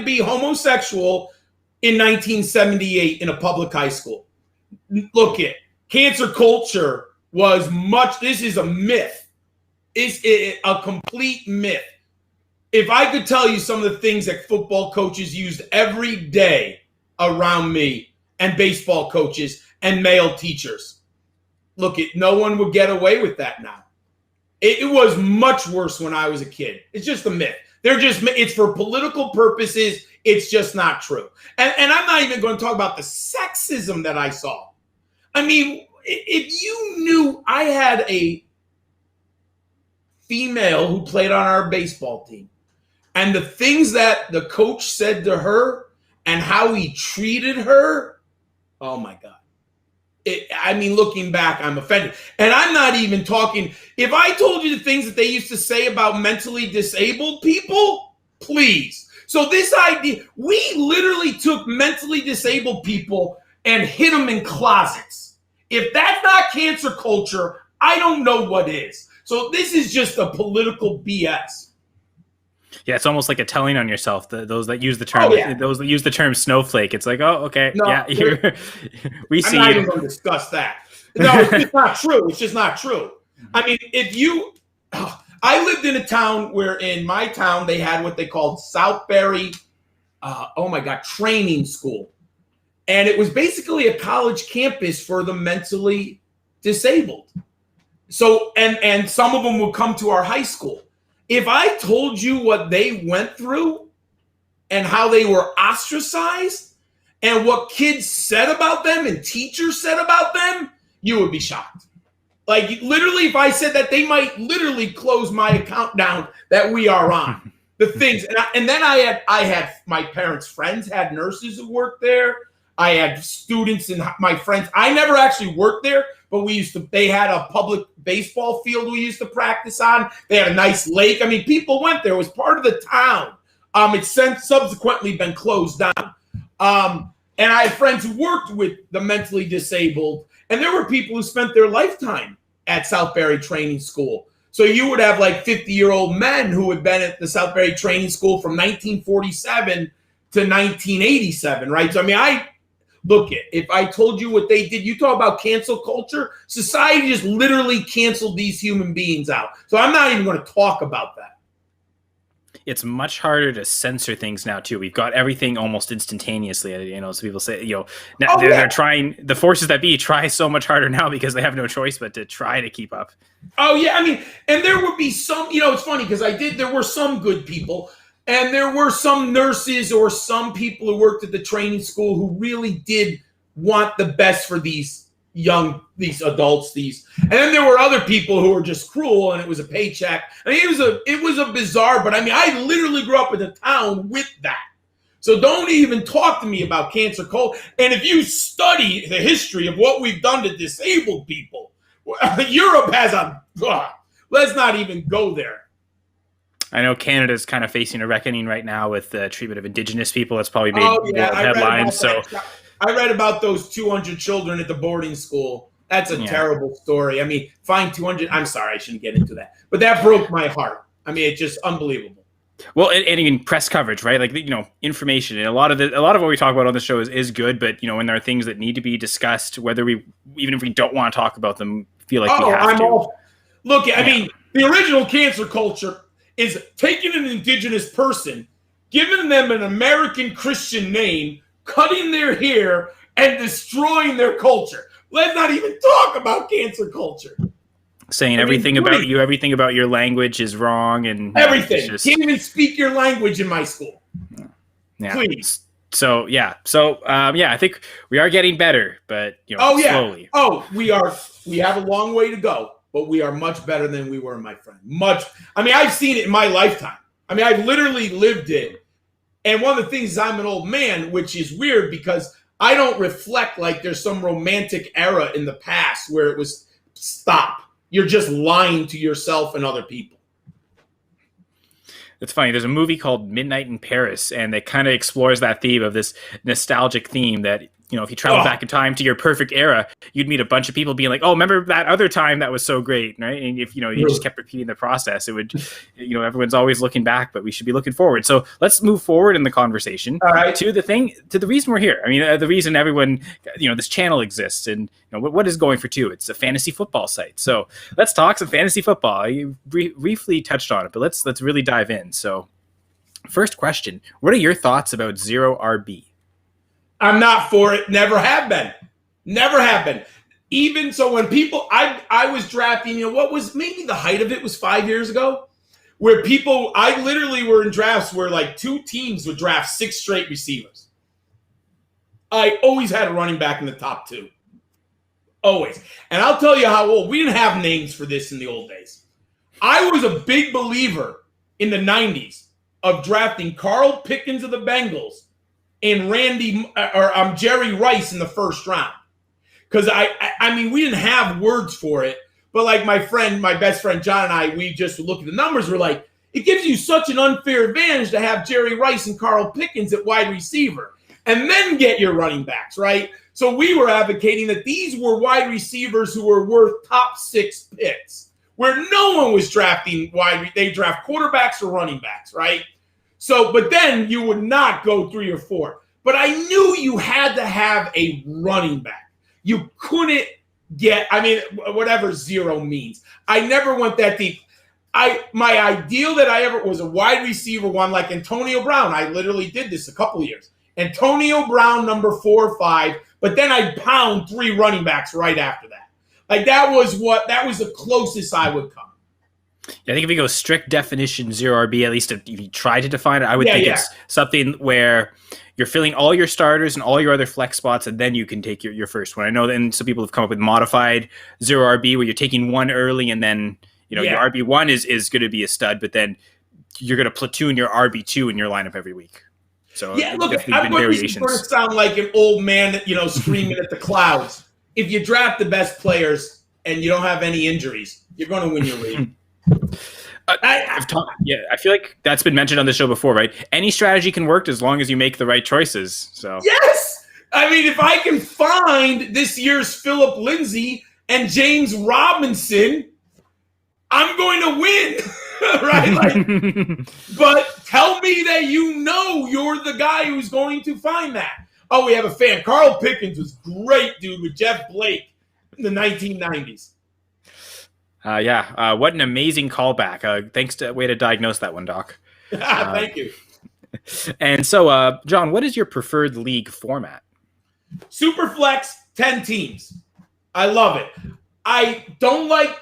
be homosexual in 1978 in a public high school. Look, cancer culture was much. This is a myth. It's a complete myth. If I could tell you some of the things that football coaches used every day around me, and baseball coaches and male teachers, no one would get away with that now. It was much worse when I was a kid. It's just a myth. It's for political purposes. It's just not true. And I'm not even going to talk about the sexism that I saw. I mean, if you knew I had a female who played on our baseball team, and the things that the coach said to her and how he treated her, oh my God. Looking back, I'm offended. And I'm not even talking, if I told you the things that they used to say about mentally disabled people, please. So this idea, we literally took mentally disabled people and hid them in closets. If that's not cancer culture, I don't know what is. So this is just a political BS.
Yeah, it's almost like a telling on yourself. Those that use the term, those that use the term snowflake. It's like, oh, okay,
no,
yeah, we see.
I'm not even going to discuss that. No, it's just not true. It's just not true. I mean, I lived in a town where in my town they had what they called Southbury, training school, and it was basically a college campus for the mentally disabled. So, and some of them would come to our high school. If I told you what they went through and how they were ostracized and what kids said about them and teachers said about them, you would be shocked. Like literally, if I said that, they might literally close my account down that we are on. The things, and then I had my parents' friends had nurses who worked there. I had students and my friends. I never actually worked there, but they had a public baseball field we used to practice on. They had a nice lake. I mean, people went there. It was part of the town. It's since subsequently been closed down. And I had friends who worked with the mentally disabled, and there were people who spent their lifetime at Southbury Training School. So you would have like 50-year-old men who had been at the Southbury Training School from 1947 to 1987, right? So, if I told you what they did, you talk about cancel culture, society just literally canceled these human beings out. So I'm not even going to talk about that.
It's much harder to censor things now too. We've got everything almost instantaneously. So people say, now they're trying. The forces that be try so much harder now because they have no choice but to try to keep up.
Oh yeah, and there would be some. It's funny because there were some good people. And there were some nurses or some people who worked at the training school who really did want the best for these adults, and then there were other people who were just cruel, and it was a paycheck. I mean, it was a bizarre, but I mean, I literally grew up in a town with that. So don't even talk to me about cancer culture. And if you study the history of what we've done to disabled people, Europe has let's not even go there.
I know Canada's kind of facing a reckoning right now with the treatment of Indigenous people. It's probably made world headlines. So
I read about those 200 children at the boarding school. That's a terrible story. I mean, find 200. I'm sorry, I shouldn't get into that, but that broke my heart. I mean, it's just unbelievable.
Well, and even press coverage, right? Like, information, and a lot of what we talk about on the show is good, but when there are things that need to be discussed, even if we don't want to talk about them, feel like we have to.
Look, I mean, the original cancer culture is taking an Indigenous person, giving them an American Christian name, cutting their hair, and destroying their culture. Let's not even talk about cancer culture.
Saying everything about you, everything about your language is wrong, and
everything. Can't even speak your language in my school.
Yeah.
Please.
So I think we are getting better, but slowly.
We have a long way to go, but we are much better than we were, my friend. Much. I mean, I've seen it in my lifetime. I mean, I've literally lived it. And one of the things is I'm an old man, which is weird because I don't reflect like there's some romantic era in the past where it was stop. You're just lying to yourself and other people.
It's funny. There's a movie called Midnight in Paris, and it kind of explores that theme of this nostalgic theme that, if you travel back in time to your perfect era, you'd meet a bunch of people being like, oh, remember that other time that was so great, right? And if, you just kept repeating the process, it would, everyone's always looking back, but we should be looking forward. So let's move forward in the conversation to the reason we're here. I mean, the reason everyone, this channel exists, and what is Going for Two? It's a fantasy football site. So let's talk some fantasy football. You briefly touched on it, but let's really dive in. So first question, what are your thoughts about zero RB?
I'm not for it. Never have been. Never have been. Even so, when people, I was drafting, what was maybe the height of it was 5 years ago, where I literally were in drafts where like two teams would draft 6 straight receivers. I always had a running back in the top 2. Always. And I'll tell you how old. We didn't have names for this in the old days. I was a big believer in the 90s of drafting Carl Pickens of the Bengals and Jerry Rice in the first round. Because I mean, we didn't have words for it, but like my best friend John and I, we just look at the numbers. We're like, it gives you such an unfair advantage to have Jerry Rice and Carl Pickens at wide receiver and then get your running backs, right? So we were advocating that these were wide receivers who were worth top 6 picks, where no one was drafting they draft quarterbacks or running backs, right? So, but then you would not go 3 or 4. But I knew you had to have a running back. You couldn't get, whatever zero means. I never went that deep. My ideal that I ever was a wide receiver one like Antonio Brown. I literally did this a couple of years. Antonio Brown, number 4 or 5, but then I'd pound 3 running backs right after that. Like that was the closest I would come.
I think if you go strict definition zero RB, at least if you try to define it, I would think it's something where you're filling all your starters and all your other flex spots, and then you can take your first one. I know then some people have come up with modified zero RB where you're taking one early and then your RB1 is going to be a stud, but then you're going to platoon your RB2 in your lineup every week. So
look, I'm going to sound like an old man, screaming at the clouds. If you draft the best players and you don't have any injuries, you're going to win your league.
I feel like that's been mentioned on the show before, right? Any strategy can work as long as you make the right choices. So
yes, I mean, if I can find this year's Phillip Lindsay and James Robinson, I'm going to win, right? But tell me that you're the guy who's going to find that. Oh, we have a fan. Carl Pickens was great, dude, with Jeff Blake in the 1990s.
What an amazing callback. Thanks to way to diagnose that one, Doc.
Thank you.
And so, John, what is your preferred league format?
Superflex, 10 teams. I love it. I don't like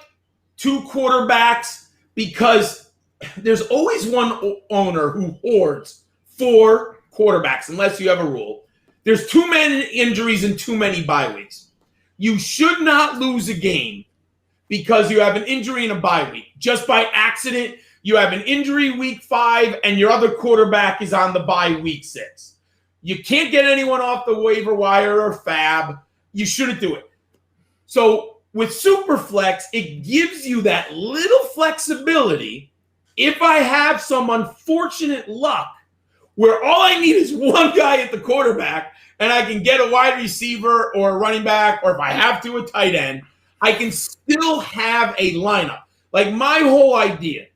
2 quarterbacks because there's always one owner who hoards 4 quarterbacks, unless you have a rule. There's too many injuries and too many bye weeks. You should not lose a game because you have an injury in a bye week. Just by accident, you have an injury week 5 and your other quarterback is on the bye week 6. You can't get anyone off the waiver wire or fab. You shouldn't do it. So with Superflex, it gives you that little flexibility. If I have some unfortunate luck where all I need is one guy at the quarterback and I can get a wide receiver or a running back, or if I have to, a tight end, I can still have a lineup. Like my whole idea,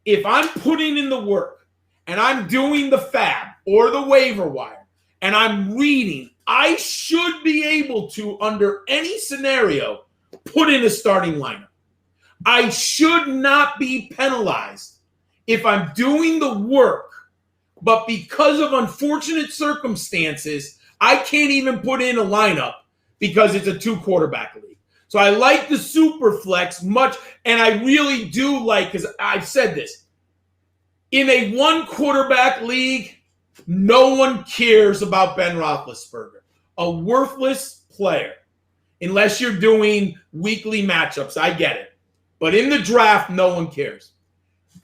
if I'm putting in the work and I'm doing the fab or the waiver wire and I'm reading, I should be able to, under any scenario, put in a starting lineup. I should not be penalized if I'm doing the work, but because of unfortunate circumstances, I can't even put in a lineup because it's a 2-quarterback league. So I like the Superflex much, and I really do like, because I've said this, in a 1-quarterback league, no one cares about Ben Roethlisberger, a worthless player, unless you're doing weekly matchups. I get it. But in the draft, no one cares.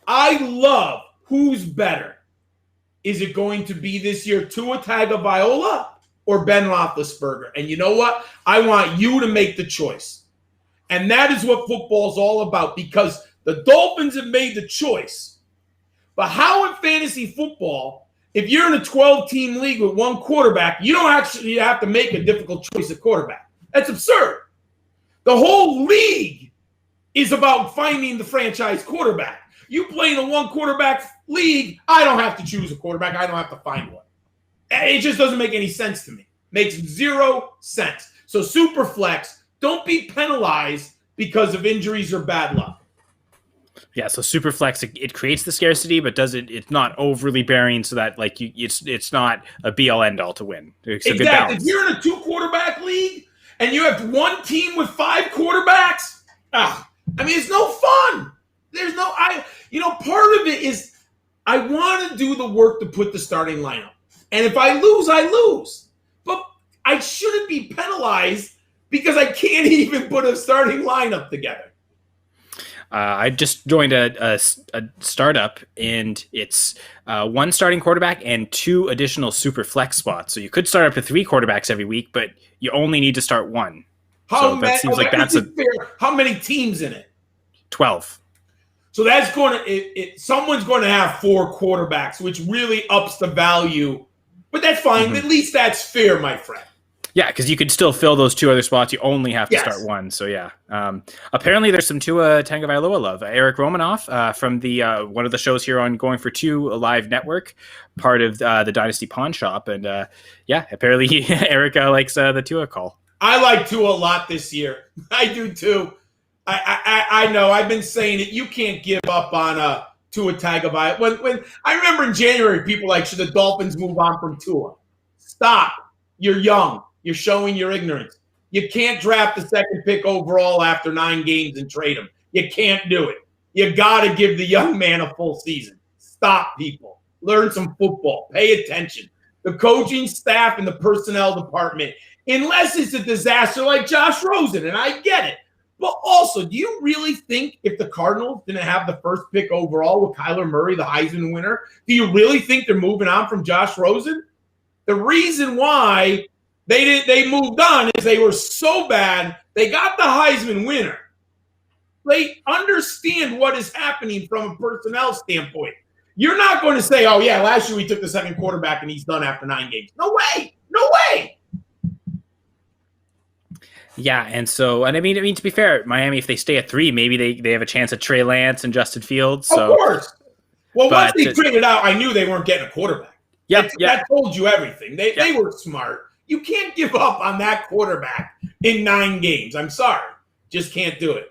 I love who's better. Is it going to be this year Tua Tagovailoa or Ben Roethlisberger? And you know what? I want you to make the choice. And that is what football is all about, because the Dolphins have made the choice. But how in fantasy football, if you're in a 12-team league with 1 quarterback, you don't actually have to make a difficult choice at quarterback? That's absurd. The whole league is about finding the franchise quarterback. You play in a 1-quarterback league, I don't have to choose a quarterback. I don't have to find one. It just doesn't make any sense to me. Makes 0 sense. So Superflex, don't be penalized because of injuries or bad luck.
Yeah, so Superflex, it creates the scarcity, but it's not overly bearing, so that like it's not a be-all end-all to win. It's a good balance.
If you're in a 2-quarterback league and you have one team with 5 quarterbacks, it's no fun. There's no, part of it is I want to do the work to put the starting lineup. And if I lose, I lose. But I shouldn't be penalized because I can't even put a starting lineup together.
I just joined a startup, and it's 1 starting quarterback and 2 additional super flex spots. So you could start up to 3 quarterbacks every week, but you only need to start 1. How
many teams in it?
12.
So that's going to someone's going to have 4 quarterbacks, which really ups the value. But that's fine. Mm-hmm. At least that's fair, my friend.
Yeah, because you could still fill those 2 other spots. You only have to start 1. So yeah. Apparently, there's some Tua Tagovailoa love. Eric Romanoff from the one of the shows here on Going for 2 Live Network, part of the Dynasty Pawn Shop, and apparently Eric likes the Tua call.
I like Tua a lot this year. I do too. I know. I've been saying it. You can't give up on Tua Tagovailoa. When I remember in January, people like, should the Dolphins move on from Tua? Stop. You're young. You're showing your ignorance. You can't draft the 2nd pick overall after 9 games and trade him. You can't do it. You got to give the young man a full season. Stop, people. Learn some football. Pay attention. The coaching staff and the personnel department, unless it's a disaster like Josh Rosen, and I get it. But also, do you really think if the Cardinals didn't have the 1st pick overall with Kyler Murray, the Heisman winner, do you really think they're moving on from Josh Rosen? The reason why they moved on is they were so bad, they got the Heisman winner. They understand what is happening from a personnel standpoint. You're not going to say, oh, yeah, last year we took the 2nd quarterback and he's done after 9 games. No way. No way.
Yeah, and I mean, to be fair, Miami, if they stay at 3, maybe they have a chance at Trey Lance and Justin Fields. So.
Of course. Well, once they traded out, I knew they weren't getting a quarterback. That told you everything. They were smart. You can't give up on that quarterback in 9 games. I'm sorry. Just can't do it.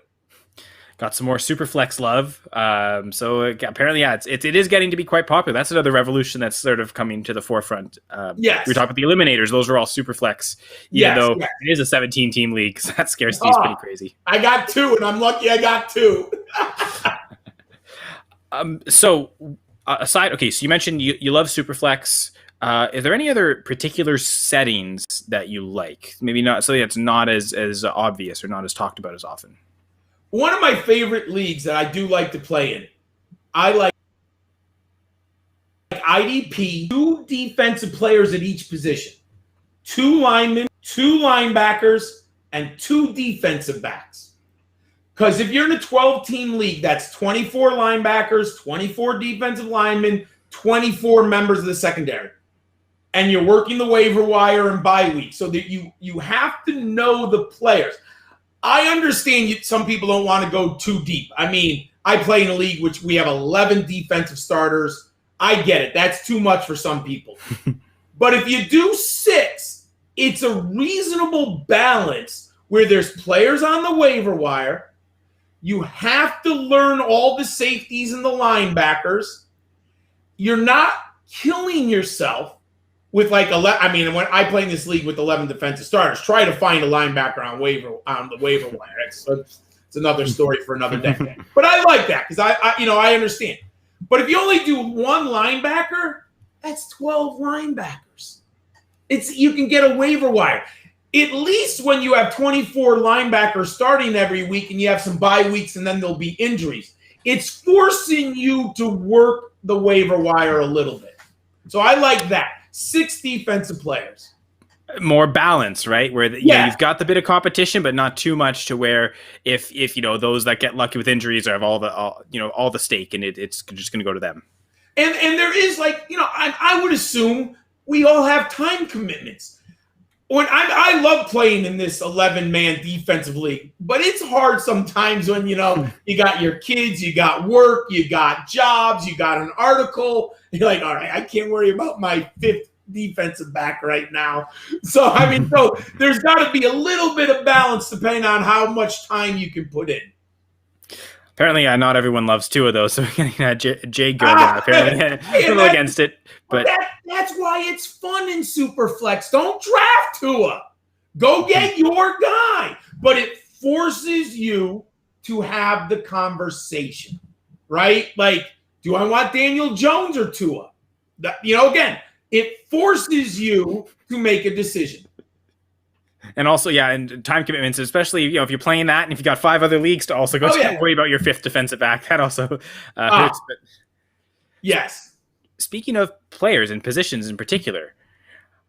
Got some more Superflex love. So apparently, it is getting to be quite popular. That's another revolution that's sort of coming to the forefront.
Yes.
We were talking about the Eliminators. Those are all Superflex, even though it is a 17-team league. So that scarcity is pretty crazy.
I got 2, and I'm lucky I got 2.
So you mentioned you love Superflex. Is there any other particular settings that you like? Maybe not, so it's not as obvious or not as talked about as often.
One of my favorite leagues that I do like to play in, I like IDP, 2 defensive players at each position, 2 linemen, 2 linebackers, and 2 defensive backs. Because if you're in a 12-team league, that's 24 linebackers, 24 defensive linemen, 24 members of the secondary. And you're working the waiver wire and bye week, so that you have to know the players. I understand some people don't want to go too deep. I mean, I play in a league which we have 11 defensive starters. I get it. That's too much for some people. But if you do 6, it's a reasonable balance where there's players on the waiver wire. You have to learn all the safeties and the linebackers. You're not killing yourself with like 11. I mean, when I play in this league with 11 defensive starters, try to find a linebacker on the waiver wire. It's another story for another day. But I like that because I understand. But if you only do 1 linebacker, that's 12 linebackers. You can get a waiver wire. At least when you have 24 linebackers starting every week and you have some bye weeks and then there'll be injuries, it's forcing you to work the waiver wire a little bit. So I like that. 6 defensive players.
More balance, right? Where you've got the bit of competition, but not too much to where if those that get lucky with injuries have all the stake, and it's just going to go to them.
And there is I would assume we all have time commitments. When I love playing in this 11-man defensive league, but it's hard sometimes when you got your kids, you got work, you got jobs, you got an article. You're like, all right, I can't worry about my 5th defensive back right now. So there's got to be a little bit of balance depending on how much time you can put in.
Apparently, not everyone loves 2 of those. So Jay Gergen apparently a little against it, but
that's why it's fun in Superflex. Don't draft Tua. Go get your guy, but it forces you to have the conversation, right? Like, do I want Daniel Jones or Tua? Again, it forces you to make a decision.
And also, and time commitments, especially if you're playing that, and if you got 5 other leagues to also go worry about your 5th defensive back, that also hurts. But
yes.
Speaking of players and positions in particular,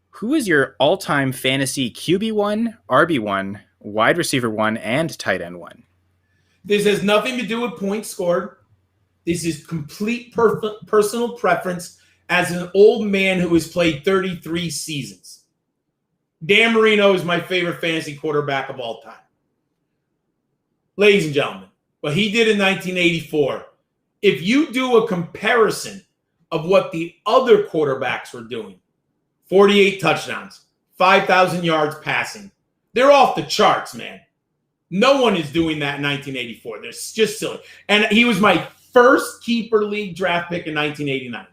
who is your all-time fantasy QB1, RB1, wide receiver 1, and tight end 1?
This has nothing to do with points scored. This is complete personal preference as an old man who has played 33 seasons. Dan Marino is my favorite fantasy quarterback of all time. Ladies and gentlemen, what he did in 1984, if you do a comparison of what the other quarterbacks were doing, 48 touchdowns, 5,000 yards passing, they're off the charts, man. No one is doing that in 1984. They're just silly. And he was my first keeper league draft pick in 1989.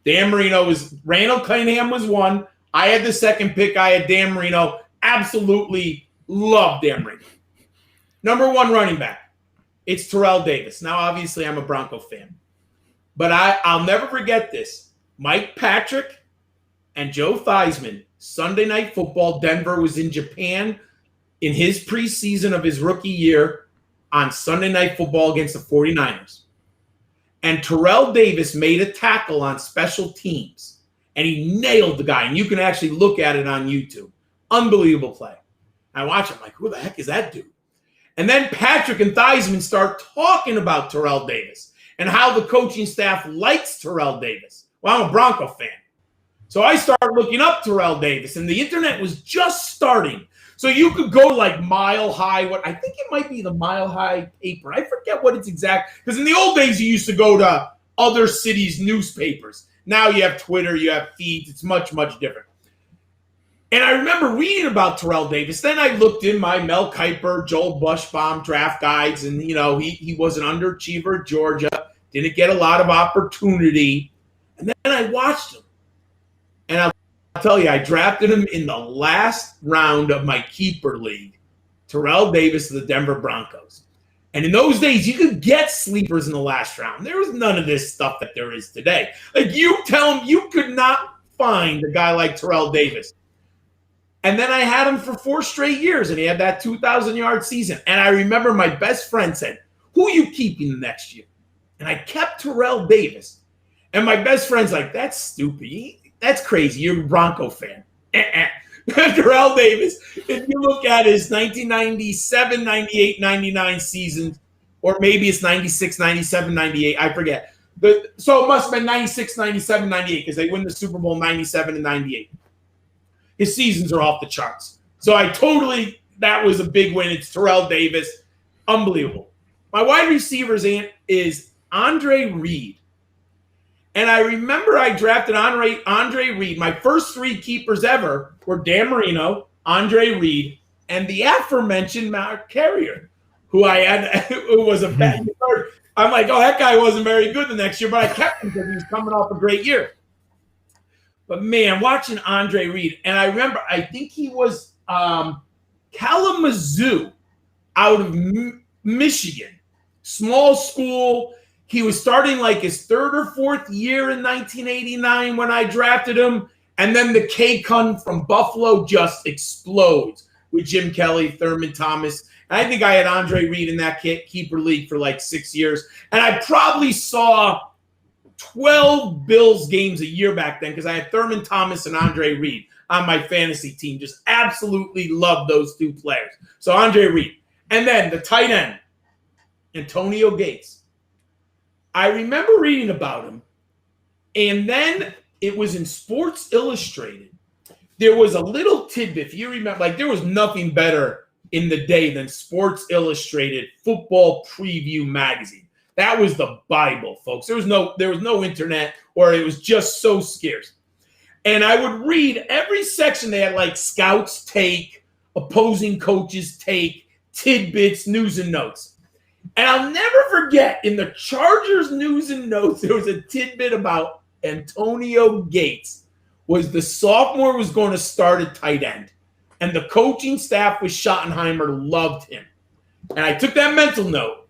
Dan Marino Randall Cunningham was 1. I had the 2nd pick. I had Dan Marino. Absolutely love Dan Marino. Number 1 running back. It's Terrell Davis. Now, obviously, I'm a Bronco fan. But I'll never forget this. Mike Patrick and Joe Theismann, Sunday Night Football. Denver was in Japan in his preseason of his rookie year on Sunday Night Football against the 49ers. And Terrell Davis made a tackle on special teams. And he nailed the guy. And you can actually look at it on YouTube. Unbelievable play. I watch it. I'm like, who the heck is that dude? And then Patrick and Theismann start talking about Terrell Davis and how the coaching staff likes Terrell Davis. Well, I'm a Bronco fan. So I started looking up Terrell Davis. And the internet was just starting. So you could go like Mile High. I think it might be the Mile High paper. I forget what it's exact. Because in the old days, you used to go to other cities' newspapers. Now you have Twitter, you have feeds. It's much, much different. And I remember reading about Terrell Davis. Then I looked in my Mel Kiper, Joel Bushbaum draft guides. And, he was an underachiever at Georgia. Didn't get a lot of opportunity. And then I watched him. And I'll tell you, I drafted him in the last round of my keeper league. Terrell Davis of the Denver Broncos. And in those days, you could get sleepers in the last round. There was none of this stuff that there is today. Like, you tell them you could not find a guy like Terrell Davis. And then I had him for 4 straight years, and he had that 2,000-yard season. And I remember my best friend said, "Who are you keeping the next year?" And I kept Terrell Davis. And my best friend's like, "That's stupid. That's crazy. You're a Bronco fan." Terrell Davis, if you look at his 1997, 98, 99 seasons, or maybe it's 96, 97, 98, I forget. So it must have been 96, 97, 98, because they win the Super Bowl 97 and 98. His seasons are off the charts. So that was a big win. It's Terrell Davis. Unbelievable. My wide receivers is Andre Reed. And I remember I drafted Andre Reed. My first 3 keepers ever were Dan Marino, Andre Reed, and the aforementioned Mark Carrier, who was a bad third. I'm like, oh, that guy wasn't very good the next year, but I kept him because he was coming off a great year. But, man, watching Andre Reed, and I remember, I think he was Kalamazoo out of Michigan, small school. He was starting like his 3rd or 4th year in 1989 when I drafted him. And then the K-Kun from Buffalo just explodes with Jim Kelly, Thurman Thomas. And I think I had Andre Reed in that keeper league for like 6 years. And I probably saw 12 Bills games a year back then because I had Thurman Thomas and Andre Reed on my fantasy team. Just absolutely loved those 2 players. So Andre Reed. And then the tight end, Antonio Gates. I remember reading about him, and then it was in Sports Illustrated. There was a little tidbit, if you remember, like there was nothing better in the day than Sports Illustrated football preview magazine. That was the Bible, folks. There was no internet, or it was just so scarce. And I would read every section. They had like scouts take, opposing coaches take, tidbits, news and notes. And I'll never forget, in the Chargers news and notes, there was a tidbit about Antonio Gates. The sophomore was going to start at tight end. And the coaching staff with Schottenheimer loved him. And I took that mental note.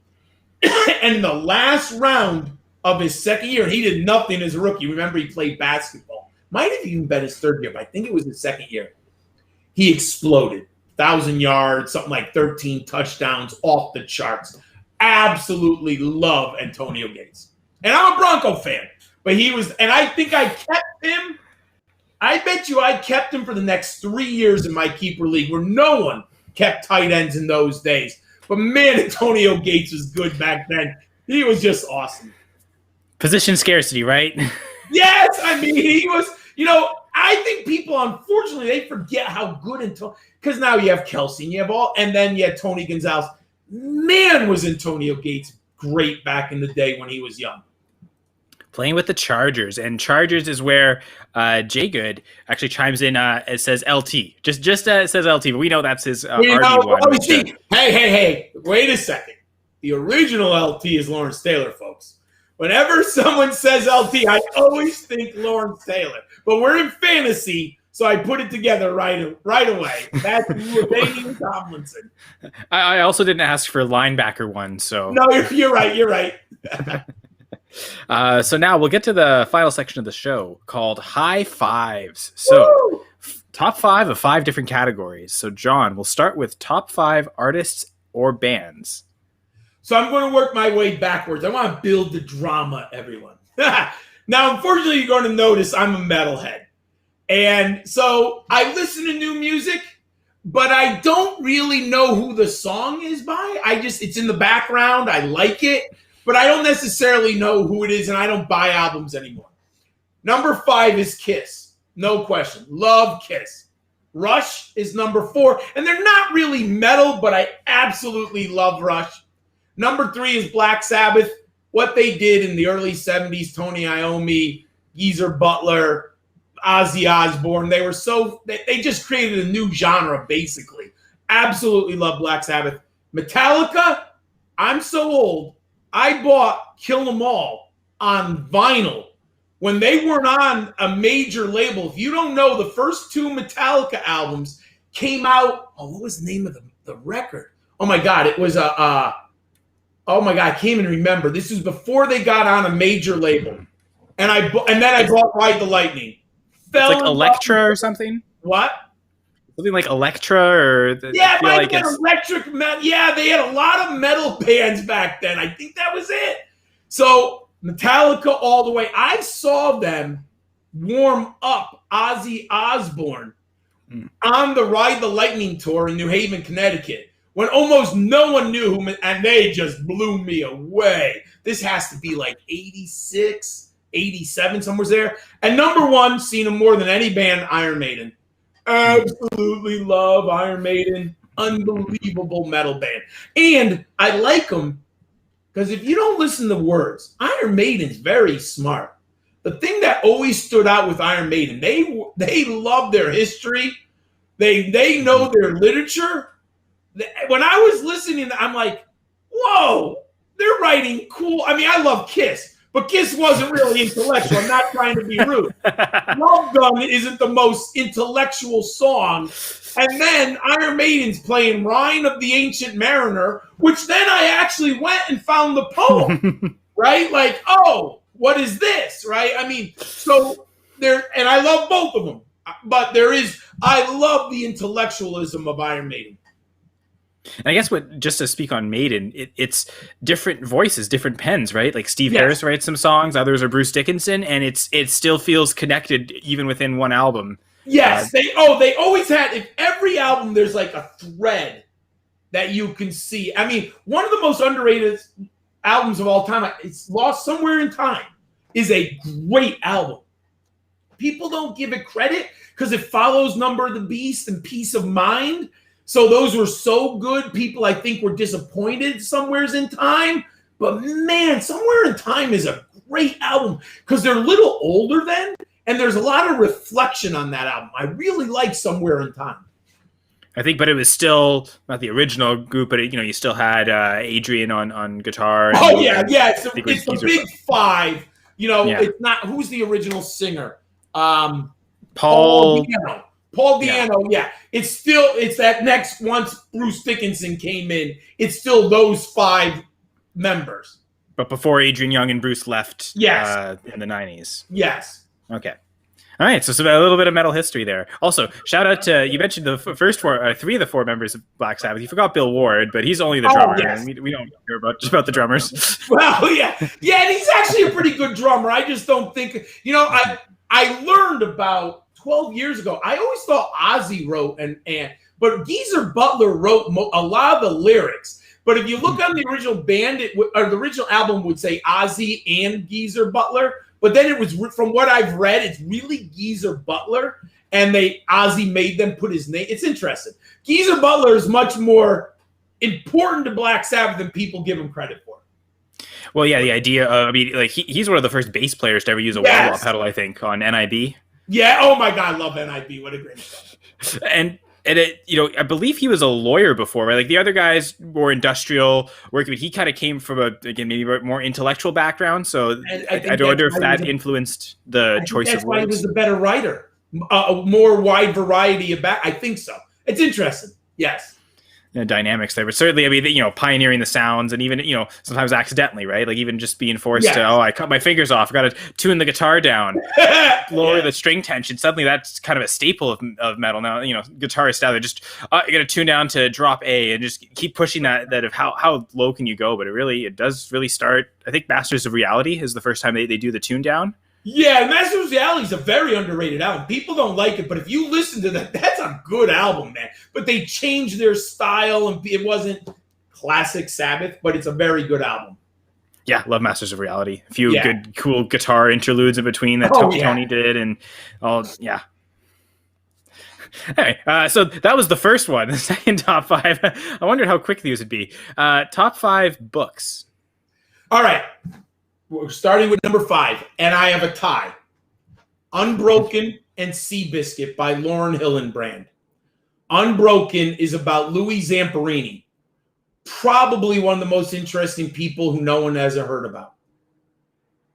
And the last round of his second year, he did nothing as a rookie. Remember, he played basketball. Might have even been his 3rd year, but I think it was his 2nd year. He exploded. 1,000 yards, something like 13 touchdowns, off the charts. Absolutely love Antonio Gates. And I'm a Bronco fan. But he was, and I think I kept him. I bet you I kept him for the next 3 years in my keeper league where no one kept tight ends in those days. But man, Antonio Gates was good back then. He was just awesome.
Position scarcity, right?
Yes, I mean, he was, I think people, unfortunately, they forget how good Antonio, because now you have Kelsey and then you have Tony Gonzalez. Man, was Antonio Gates great back in the day when he was young.
Playing with the Chargers, and Chargers is where Jay Good actually chimes in. It says LT, just it says LT, but we know that's his RB1.
Hey, wait a second. The original LT is Lawrence Taylor, folks. Whenever someone says LT, I always think Lawrence Taylor. But we're in fantasy, so I put it together right away. That's David Tomlinson.
I also didn't ask for linebacker one, so
no, you're right.
So now we'll get to the final section of the show called High Fives. So top 5 of 5 different categories. So John, we'll start with top 5 artists or bands.
So I'm going to work my way backwards. I want to build the drama, everyone. Now, unfortunately, you're going to notice I'm a metalhead. And so I listen to new music, but I don't really know who the song is by. It's in the background. I like it, but I don't necessarily know who it is, and I don't buy albums anymore. Number 5 is Kiss. No question. Love Kiss. Rush is number 4, and they're not really metal, but I absolutely love Rush. Number 3 is Black Sabbath. What they did in the early 70s, Tony Iommi, Geezer Butler, Ozzy Osbourne, they just created a new genre, basically. Absolutely love Black Sabbath. Metallica, I'm so old, I bought Kill 'Em All on vinyl when they weren't on a major label. If you don't know, the first 2 Metallica albums came out, what was the name of the record? Oh my God, it was oh my God, I can't even remember. This was before they got on a major label. And then I bought Ride the Lightning. fell
like
in love
Electra
with-
or something.
What?
Something like Electra, or
Yeah,
I
it
feel
might
like
have been
it's
electric metal. Yeah, they had a lot of metal bands back then. I think that was it. So Metallica all the way. I saw them warm up Ozzy Osbourne on the Ride the Lightning tour in New Haven, Connecticut, when almost no one knew who, and they just blew me away. This has to be like 86, 87, somewhere there. And number one, seen them more than any band, Iron Maiden. Absolutely love Iron Maiden. Unbelievable metal band. And I like them because if you don't listen to words, Iron Maiden's very smart. The thing that always stood out with Iron Maiden, they love their history. They know their literature. When I was listening, I'm like, whoa, they're writing cool. I mean, I love Kiss, but Kiss wasn't really intellectual. I'm not trying to be rude. Love Gun isn't the most intellectual song. And then Iron Maiden's playing Rhine of the Ancient Mariner, which then I actually went and found the poem, right? Like, oh, what is this, right? I mean, so there, and I love both of them, but I love the intellectualism of Iron Maiden.
And I guess just to speak on Maiden, it's different voices, different pens, right? Like Steve Harris writes some songs, others are Bruce Dickinson, and it still feels connected even within one album.
Yes, they always had. If every album, there's like a thread that you can see. I mean, one of the most underrated albums of all time, it's Lost Somewhere in Time, is a great album. People don't give it credit because it follows Number of the Beast and Peace of Mind. So those were so good. People, I think, were disappointed Somewheres in Time. But man, Somewhere in Time is a great album because they're a little older then, and there's a lot of reflection on that album. I really like Somewhere in Time.
I think, but it was still not the original group, but you still had Adrian on guitar.
Oh yeah. It's the big five.
It's
not who's the original singer.
Paul
Diano. Paul Diano, yeah. It's that next, once Bruce Dickinson came in, it's still those five members.
But before Adrian Young and Bruce left in the 90s.
Yes.
Okay. All right, so a little bit of metal history there. Also, shout out to, you mentioned the first three of the four members of Black Sabbath. You forgot Bill Ward, but he's only the drummer.
Yes.
And we don't care about the drummers.
Well, yeah. Yeah, and he's actually a pretty good drummer. I just don't think, I learned about 12 years ago. I always thought Ozzy wrote, but Geezer Butler wrote a lot of the lyrics. But if you look on the original band, or the original album would say Ozzy and Geezer Butler. But then it was, from what I've read, it's really Geezer Butler, and Ozzy made them put his name. It's interesting. Geezer Butler is much more important to Black Sabbath than people give him credit for.
Well, yeah, the idea of, he's one of the first bass players to ever use a wah-wah pedal, I think, on NIB.
Yeah, oh my God, I love NIB. What a great song.
And I believe he was a lawyer before, right? Like the other guys were industrial working, but he kind of came from maybe more intellectual background. So I wonder if that influenced the choice of words.
That's why he was a better writer, a more wide variety of I think so. It's interesting. Yes.
Dynamics there, but certainly, pioneering the sounds, and even, sometimes accidentally, right? Like even just being forced to, I cut my fingers off, I got to tune the guitar down, lower the string tension. Suddenly that's kind of a staple of metal now. Guitarists now, they're just, you got to tune down to drop A and just keep pushing that of how low can you go? But it does really start, I think Masters of Reality is the first time they do the tune down.
Yeah, Masters of Reality is a very underrated album. People don't like it, but if you listen to that, that's a good album, man. But they changed their style, and it wasn't classic Sabbath, but it's a very good album.
Yeah, love Masters of Reality. A few good, cool guitar interludes in between that Tony did, and all, yeah. Anyway, so that was the first one. The second top five. I wondered how quick these would be. Top five books.
All right. We're starting with number 5, and I have a tie. Unbroken and Seabiscuit by Lauren Hillenbrand. Unbroken is about Louis Zamperini, probably one of the most interesting people who no one has heard about.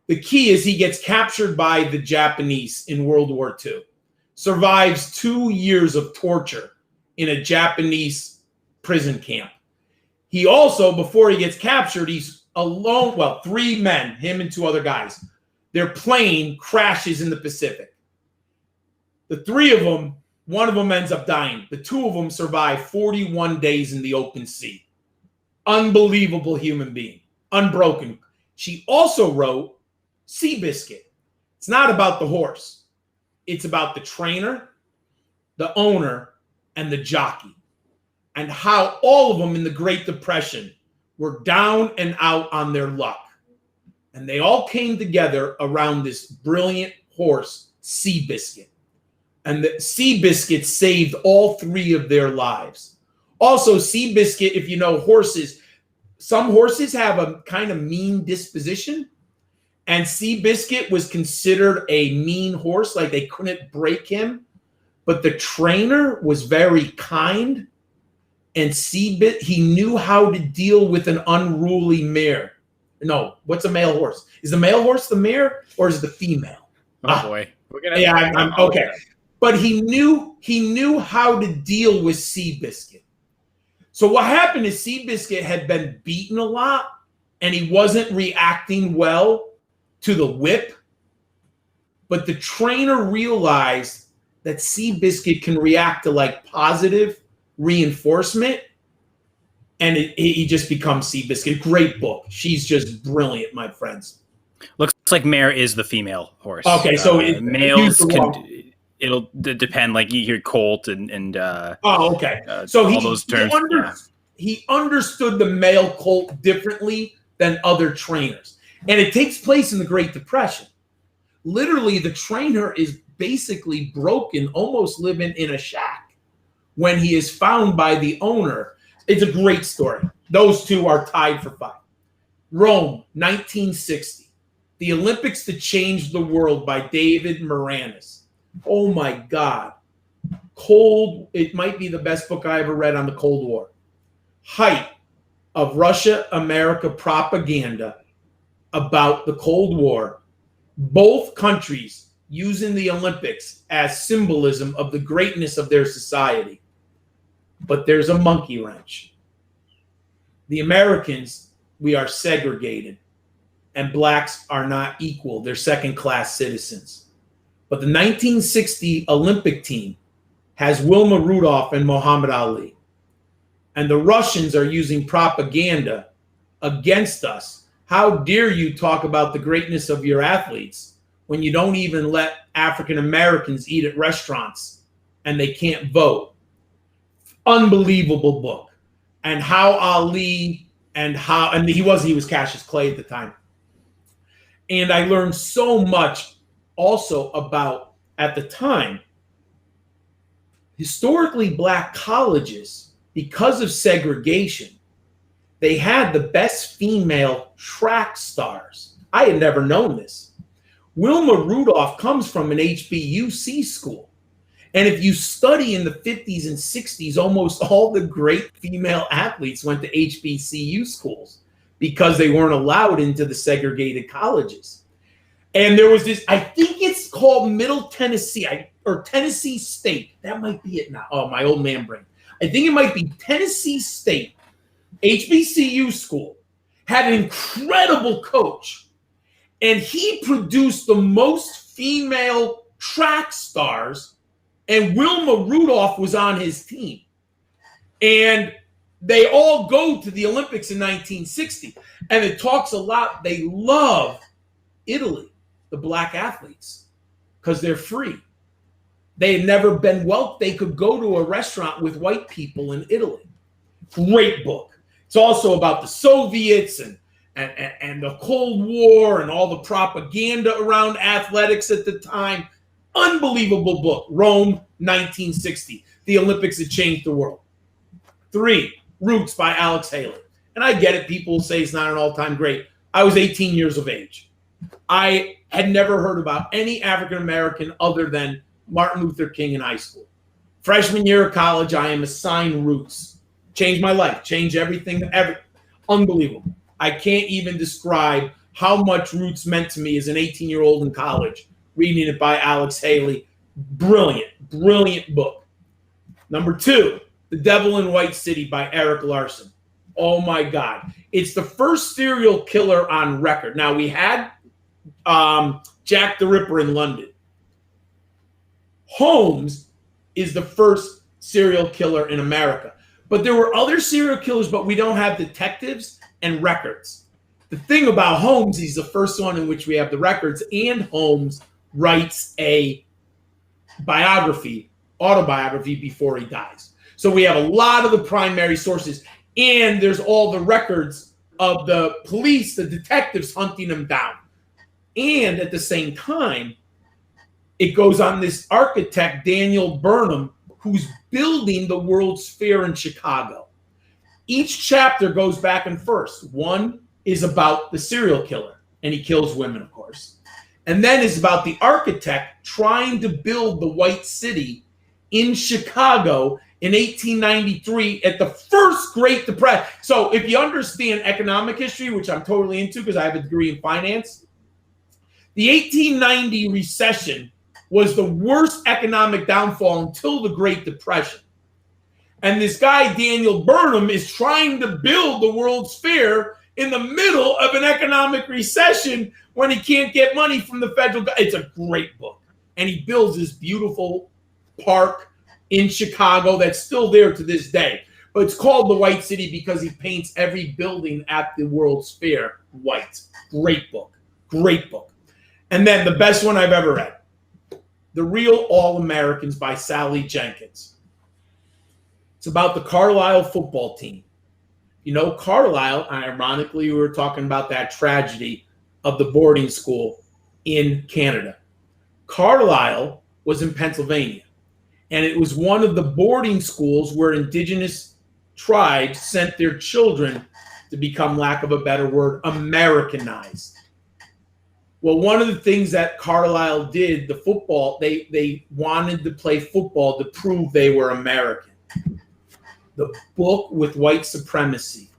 The key is he gets captured by the Japanese in World War II, survives 2 years of torture in a Japanese prison camp. He also, before he gets captured, he's alone, 3 men, him and 2 other guys. Their plane crashes in the Pacific. The three of them, one of them ends up dying. The two of them survive 41 days in the open sea. Unbelievable human being. Unbroken. She also wrote Seabiscuit. It's not about the horse. It's about the trainer, the owner, and the jockey. And how all of them in the Great Depression were down and out on their luck. And they all came together around this brilliant horse, Seabiscuit. And the Seabiscuit saved all three of their lives. Also, Seabiscuit, if you know horses, some horses have a kind of mean disposition. And Seabiscuit was considered a mean horse, like they couldn't break him. But the trainer was very kind. And he knew how to deal with an unruly mare. No, what's a male horse? Is the male horse the mare or is it the female?
Oh boy.
I'm okay. But he knew how to deal with Seabiscuit. So what happened is Seabiscuit had been beaten a lot and he wasn't reacting well to the whip. But the trainer realized that Seabiscuit can react to like positive reinforcement, and he just becomes Seabiscuit. Great book. She's just brilliant, my friends.
Looks like mare is the female horse.
Okay, so
males can. It'll depend. Like you hear colt and.
Okay. So
all those terms.
He understood the male colt differently than other trainers, and it takes place in the Great Depression. Literally, the trainer is basically broken, almost living in a shack, when he is found by the owner. It's a great story. Those two are tied for 5. Rome, 1960. The Olympics that Changed the World by David Moranis. Oh my God. It might be the best book I ever read on the Cold War. Height of Russia-America propaganda about the Cold War. Both countries using the Olympics as symbolism of the greatness of their society. But there's a monkey wrench. The Americans, we are segregated, and blacks are not equal. They're second-class citizens. But the 1960 Olympic team has Wilma Rudolph and Muhammad Ali. And the Russians are using propaganda against us. How dare you talk about the greatness of your athletes when you don't even let African Americans eat at restaurants and they can't vote? Unbelievable book. And how Ali and he was Cassius Clay at the time. And I learned so much also about, at the time, historically black colleges, because of segregation, they had the best female track stars. I had never known this. Wilma Rudolph comes from an HBUC school. And if you study in the 50s and 60s, almost all the great female athletes went to HBCU schools because they weren't allowed into the segregated colleges. And there was this, I think it's called Middle Tennessee or Tennessee State. That might be it now. Oh, my old man brain. I think it might be Tennessee State, HBCU school, had an incredible coach. And he produced the most female track stars. And Wilma Rudolph was on his team. And they all go to the Olympics in 1960. And it talks a lot. They love Italy, the black athletes, because they're free. They had never been they could go to a restaurant with white people in Italy. Great book. It's also about the Soviets and the Cold War and all the propaganda around athletics at the time. Unbelievable book. Rome, 1960. The Olympics that changed the world. 3, Roots by Alex Haley. And I get it. People say it's not an all-time great. I was 18 years of age. I had never heard about any African-American other than Martin Luther King in high school. Freshman year of college, I am assigned Roots. Changed my life. Changed everything. Unbelievable. I can't even describe how much Roots meant to me as an 18-year-old in college. Reading it by Alex Haley. Brilliant, brilliant book. Number 2, The Devil in White City by Eric Larson. Oh my God. It's the first serial killer on record. Now, we had Jack the Ripper in London. Holmes is the first serial killer in America. But there were other serial killers, but we don't have detectives and records. The thing about Holmes, he's the first one in which we have the records, and Holmes writes a autobiography before he dies. So we have a lot of the primary sources, and there's all the records of the police, the detectives hunting him down. And at the same time, it goes on this architect, Daniel Burnham, who's building the World's Fair in Chicago. Each chapter goes back and forth. One is about the serial killer, and he kills women, of course. And then it's about the architect trying to build the White City in Chicago in 1893 at the first Great Depression. So if you understand economic history, which I'm totally into because I have a degree in finance, the 1890 recession was the worst economic downfall until the Great Depression. And this guy, Daniel Burnham, is trying to build the World's Fair in the middle of an economic recession when he can't get money from the federal government. It's a great book. And he builds this beautiful park in Chicago that's still there to this day. But it's called the White City because he paints every building at the World's Fair white. Great book. Great book. And then the best one I've ever read, The Real All-Americans by Sally Jenkins. It's about the Carlisle football team. You know, Carlisle, ironically, we were talking about that tragedy of the boarding school in Canada. Carlisle was in Pennsylvania, and it was one of the boarding schools where indigenous tribes sent their children to become, lack of a better word, Americanized. Well, one of the things that Carlisle did, the football, they wanted to play football to prove they were American. The book with white supremacy,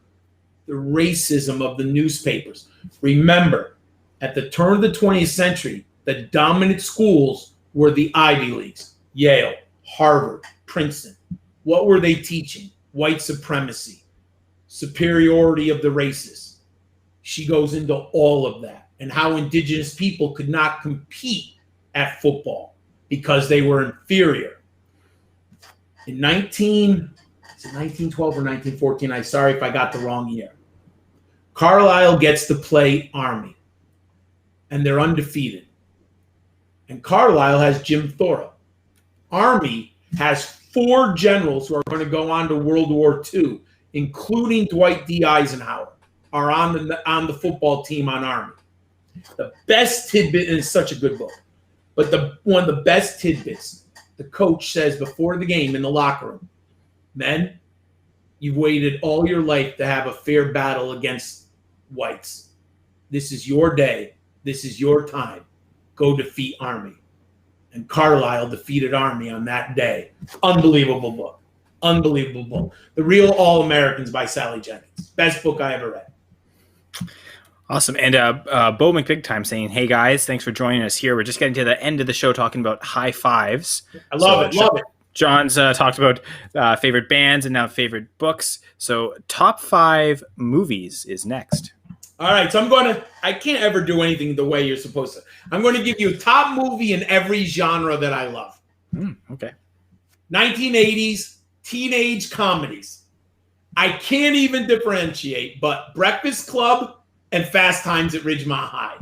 the racism of the newspapers. Remember, at the turn of the 20th century, the dominant schools were the Ivy Leagues, Yale, Harvard, Princeton. What were they teaching? White supremacy, superiority of the races. She goes into all of that and how indigenous people could not compete at football because they were inferior. In 1912 or 1914, I'm sorry if I got the wrong year, Carlisle gets to play Army, and they're undefeated. And Carlisle has Jim Thorpe. Army has 4 generals who are going to go on to World War II, including Dwight D. Eisenhower, are on the football team on Army. The best tidbit, and it's such a good book, but one of the best tidbits, the coach says before the game in the locker room, men, you've waited all your life to have a fair battle against whites. This is your day. This is your time. Go defeat Army. And Carlisle defeated Army on that day. Unbelievable book. Unbelievable book. The Real All-Americans by Sally Jenkins. Best book I ever read.
Awesome. And Bo McBigtime saying, hey guys, thanks for joining us here. We're just getting to the end of the show talking about high fives.
I love it.
John's talked about favorite bands and now favorite books. So top 5 movies is next.
All right, so I can't ever do anything the way you're supposed to. I'm going to give you a top movie in every genre that I love.
Okay.
1980s teenage comedies. I can't even differentiate, but Breakfast Club and Fast Times at Ridgemont High.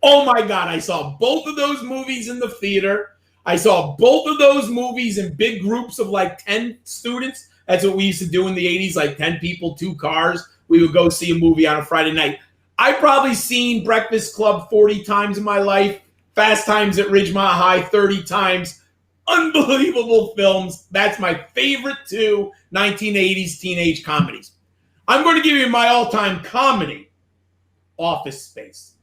Oh my God, I saw both of those movies in the theater. I saw both of those movies in big groups of like 10 students. That's what we used to do in the 80s, like 10 people, 2 cars. We would go see a movie on a Friday night. I've probably seen Breakfast Club 40 times in my life, Fast Times at Ridgemont High 30 times. Unbelievable films. That's my favorite 2 1980s teenage comedies. I'm going to give you my all-time comedy, Office Space.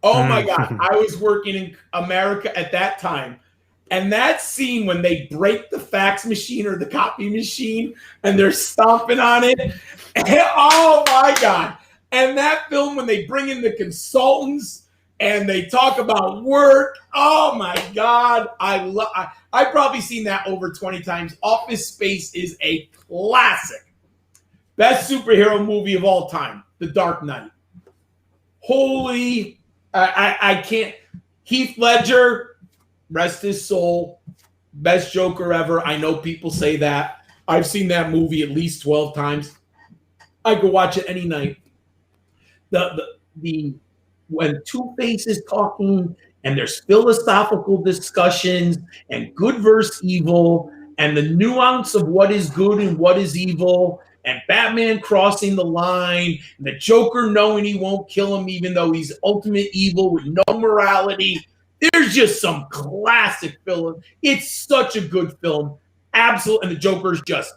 Oh my God. I was working in America at that time. And that scene when they break the fax machine or the copy machine and they're stomping on it. Oh my God. And that film when they bring in the consultants and they talk about work. Oh my God. I've probably seen that over 20 times. Office Space is a classic. Best superhero movie of all time, The Dark Knight. Holy, I can't. Heath Ledger, rest his soul. Best Joker ever. I know people say that. I've seen that movie at least 12 times. I could watch it any night. The when Two-Face is talking and there's philosophical discussions and good versus evil and the nuance of what is good and what is evil and Batman crossing the line and the Joker knowing he won't kill him even though he's ultimate evil with no morality. There's just some classic film. It's such a good film. Absolutely. And the Joker's just,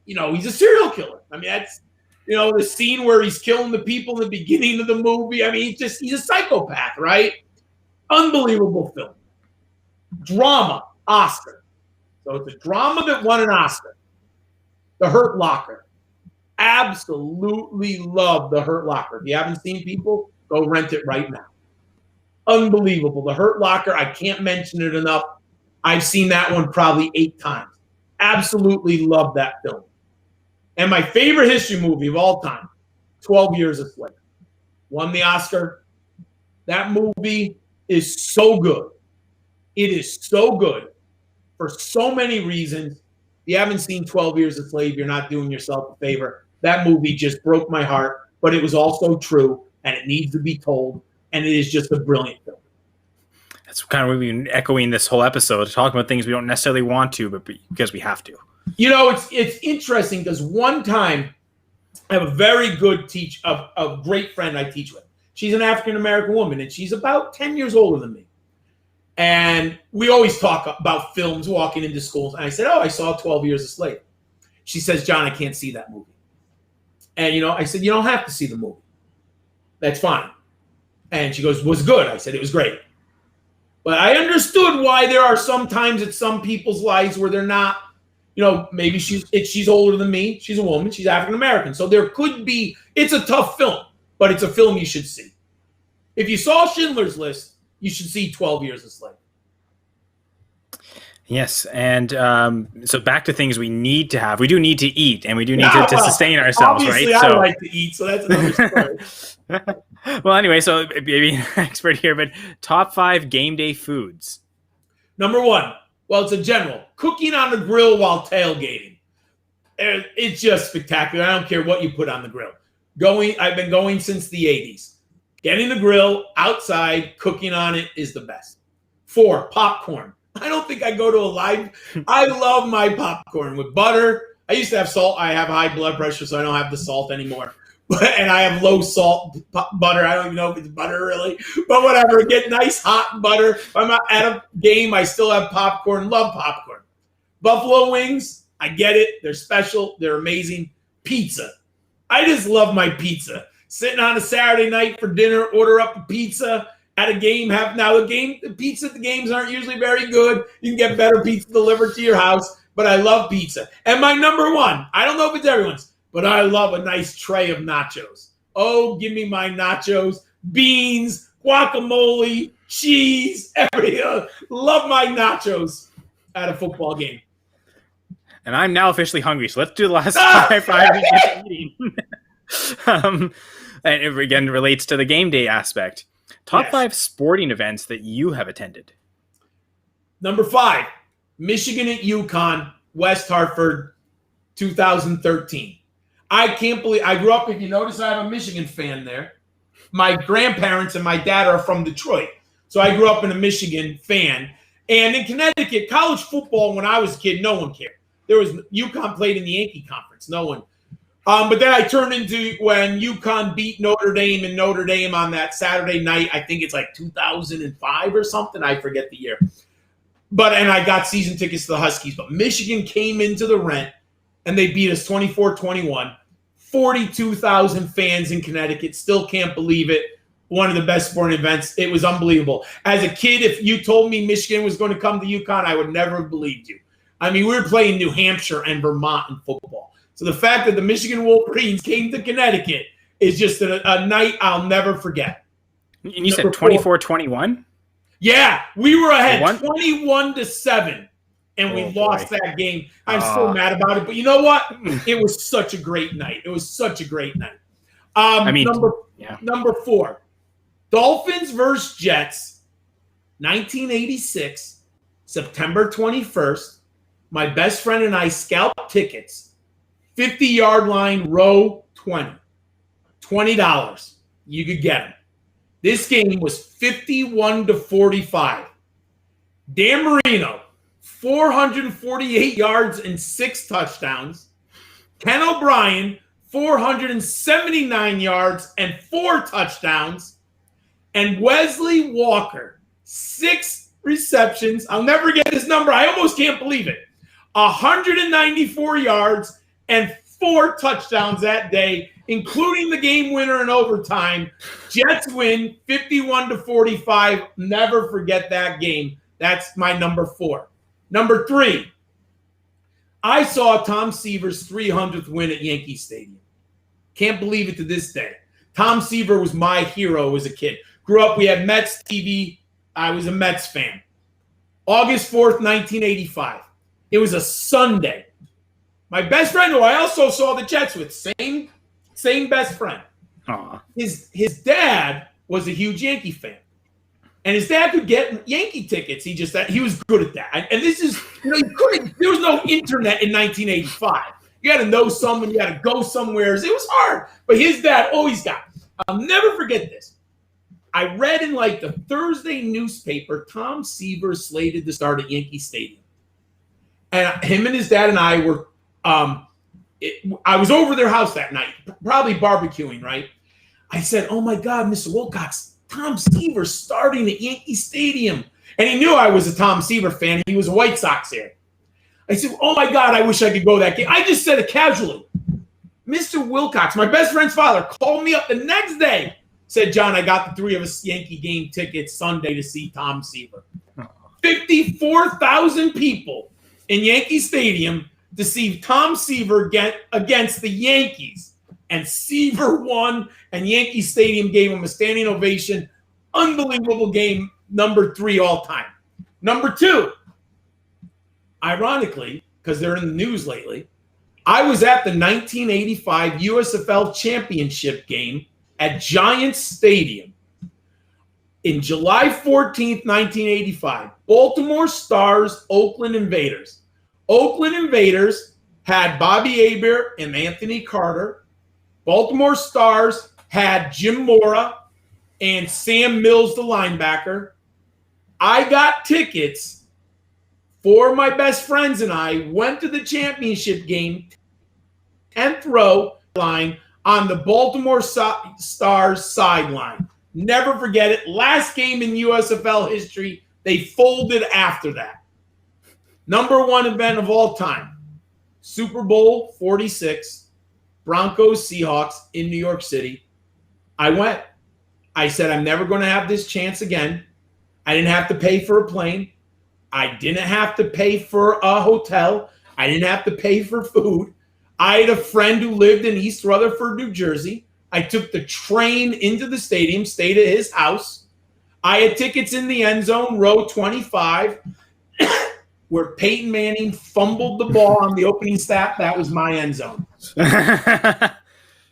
he's a serial killer. I mean, that's, the scene where he's killing the people in the beginning of the movie. I mean, he's a psychopath, right? Unbelievable film. Drama, Oscar. So it's a drama that won an Oscar. The Hurt Locker. Absolutely love The Hurt Locker. If you haven't seen people, go rent it right now. Unbelievable. The Hurt Locker, I can't mention it enough. I've seen that one probably 8 times. Absolutely love that film. And my favorite history movie of all time, 12 Years a Slave. Won the Oscar. That movie is so good. It is so good for so many reasons. If you haven't seen 12 Years a Slave, you're not doing yourself a favor. That movie just broke my heart, but it was also true, and it needs to be told, and it is just a brilliant film.
That's kind of what we've been echoing this whole episode, talking about things we don't necessarily want to, but because we have to.
It's interesting because one time I have a very good a great friend I teach with. She's an African-American woman, and she's about 10 years older than me. And we always talk about films walking into schools. And I said, I saw 12 Years a Slave. She says, John, I can't see that movie. And, I said, you don't have to see the movie. That's fine. And she goes, was it good? I said, it was great. But I understood why there are some times in some people's lives where they're not, maybe she's older than me. She's a woman. She's African-American. So there could be, it's a tough film, but it's a film you should see. If you saw Schindler's List, you should see 12 Years a Slave.
Yes, and so back to things we need to have. We do need to eat, and we do need to sustain ourselves, right?
I like to eat, so that's another story.
Well, anyway, so maybe an expert here, but top 5 game day foods.
Number 1, it's a general. Cooking on the grill while tailgating. It's just spectacular. I don't care what you put on the grill. I've been going since the 80s. Getting the grill outside, cooking on it is the best. 4, popcorn. I don't think I go to a live. I love my popcorn with butter. I used to have salt. I have high blood pressure, so I don't have the salt anymore. And I have low salt butter. I don't even know if it's butter really, but whatever. Get nice hot butter. If I'm at a game, I still have popcorn. Love popcorn. Buffalo wings. I get it. They're special. They're amazing. Pizza. I just love my pizza. Sitting on a Saturday night for dinner, order up a pizza. At a game, the pizza at the games aren't usually very good. You can get better pizza delivered to your house, but I love pizza. And my number 1, I don't know if it's everyone's, but I love a nice tray of nachos. Oh, give me my nachos, beans, guacamole, cheese, everything. Love my nachos at a football game.
And I'm now officially hungry, so let's do the last 5 eating. And it again relates to the game day aspect. Top 5 sporting events that you have attended.
Number 5, Michigan at UConn, West Hartford, 2013. I can't believe I grew up. If you notice, I have a Michigan fan there. My grandparents and my dad are from Detroit. So I grew up in a Michigan fan. And in Connecticut, college football, when I was a kid, no one cared. There was UConn played in the Yankee conference. No one. But then I turned into when UConn beat Notre Dame in Notre Dame on that Saturday night. I think it's like 2005 or something. I forget the year. And I got season tickets to the Huskies. But Michigan came into the rent, and they beat us 24-21. 42,000 fans in Connecticut. Still can't believe it. One of the best sporting events. It was unbelievable. As a kid, if you told me Michigan was going to come to UConn, I would never have believed you. I mean, we were playing New Hampshire and Vermont in football. So the fact that the Michigan Wolverines came to Connecticut is just a night I'll never forget.
And you said 24-21?
Yeah, we were ahead 21-7, and we lost that game. I'm still mad about it, but you know what? It was such a great night. Number 4, Dolphins versus Jets, 1986, September 21st, my best friend and I scalped tickets, 50-yard line, row 20. $20. You could get them. This game was 51-45. Dan Marino, 448 yards and 6 touchdowns. Ken O'Brien, 479 yards and 4 touchdowns. And Wesley Walker, 6 receptions. I'll never get this number. I almost can't believe it. 194 yards and 4 touchdowns that day, including the game winner in overtime. Jets win 51-45. Never forget that game. That's my number 4. Number 3, I saw Tom Seaver's 300th win at Yankee Stadium. Can't believe it to this day. Tom Seaver was my hero as a kid. Grew up, we had Mets TV. I was a Mets fan. August 4th, 1985. It was a Sunday. My best friend, who I also saw the Jets with, same best friend.
Aww.
His dad was a huge Yankee fan. And his dad could get Yankee tickets. He was good at that. And this is, there was no internet in 1985. You had to know someone, you had to go somewhere. It was hard. But his dad always got. I'll never forget this. I read in like the Thursday newspaper, Tom Seaver slated to start at Yankee Stadium. And him and his dad and I were, I was over their house that night, probably barbecuing, right? I said, oh my God, Mr. Wilcox, Tom Seaver starting at Yankee Stadium. And he knew I was a Tom Seaver fan. He was a White Sox fan. I said, oh my God, I wish I could go that game. I just said it casually. Mr. Wilcox, my best friend's father, called me up the next day. Said, John, I got the 3 of us Yankee game tickets Sunday to see Tom Seaver. 54,000 people in Yankee Stadium to see Tom Seaver get against the Yankees. And Seaver won, and Yankee Stadium gave him a standing ovation. Unbelievable game, number 3 all time. Number 2, ironically, because they're in the news lately, I was at the 1985 USFL Championship game at Giants Stadium in July 14th, 1985. Baltimore Stars, Oakland Invaders. Oakland Invaders had Bobby Aber and Anthony Carter. Baltimore Stars had Jim Mora and Sam Mills, the linebacker. I got tickets for my best friends and I went to the championship game, 10th row line on the Baltimore Stars sideline. Never forget it. Last game in USFL history. They folded after that. Number 1 event of all time, Super Bowl 46. Broncos, Seahawks in New York City. I went. I said, I'm never going to have this chance again. I didn't have to pay for a plane. I didn't have to pay for a hotel. I didn't have to pay for food. I had a friend who lived in East Rutherford, New Jersey. I took the train into the stadium, stayed at his house. I had tickets in the end zone, row 25, where Peyton Manning fumbled the ball on the opening snap. That was my end zone.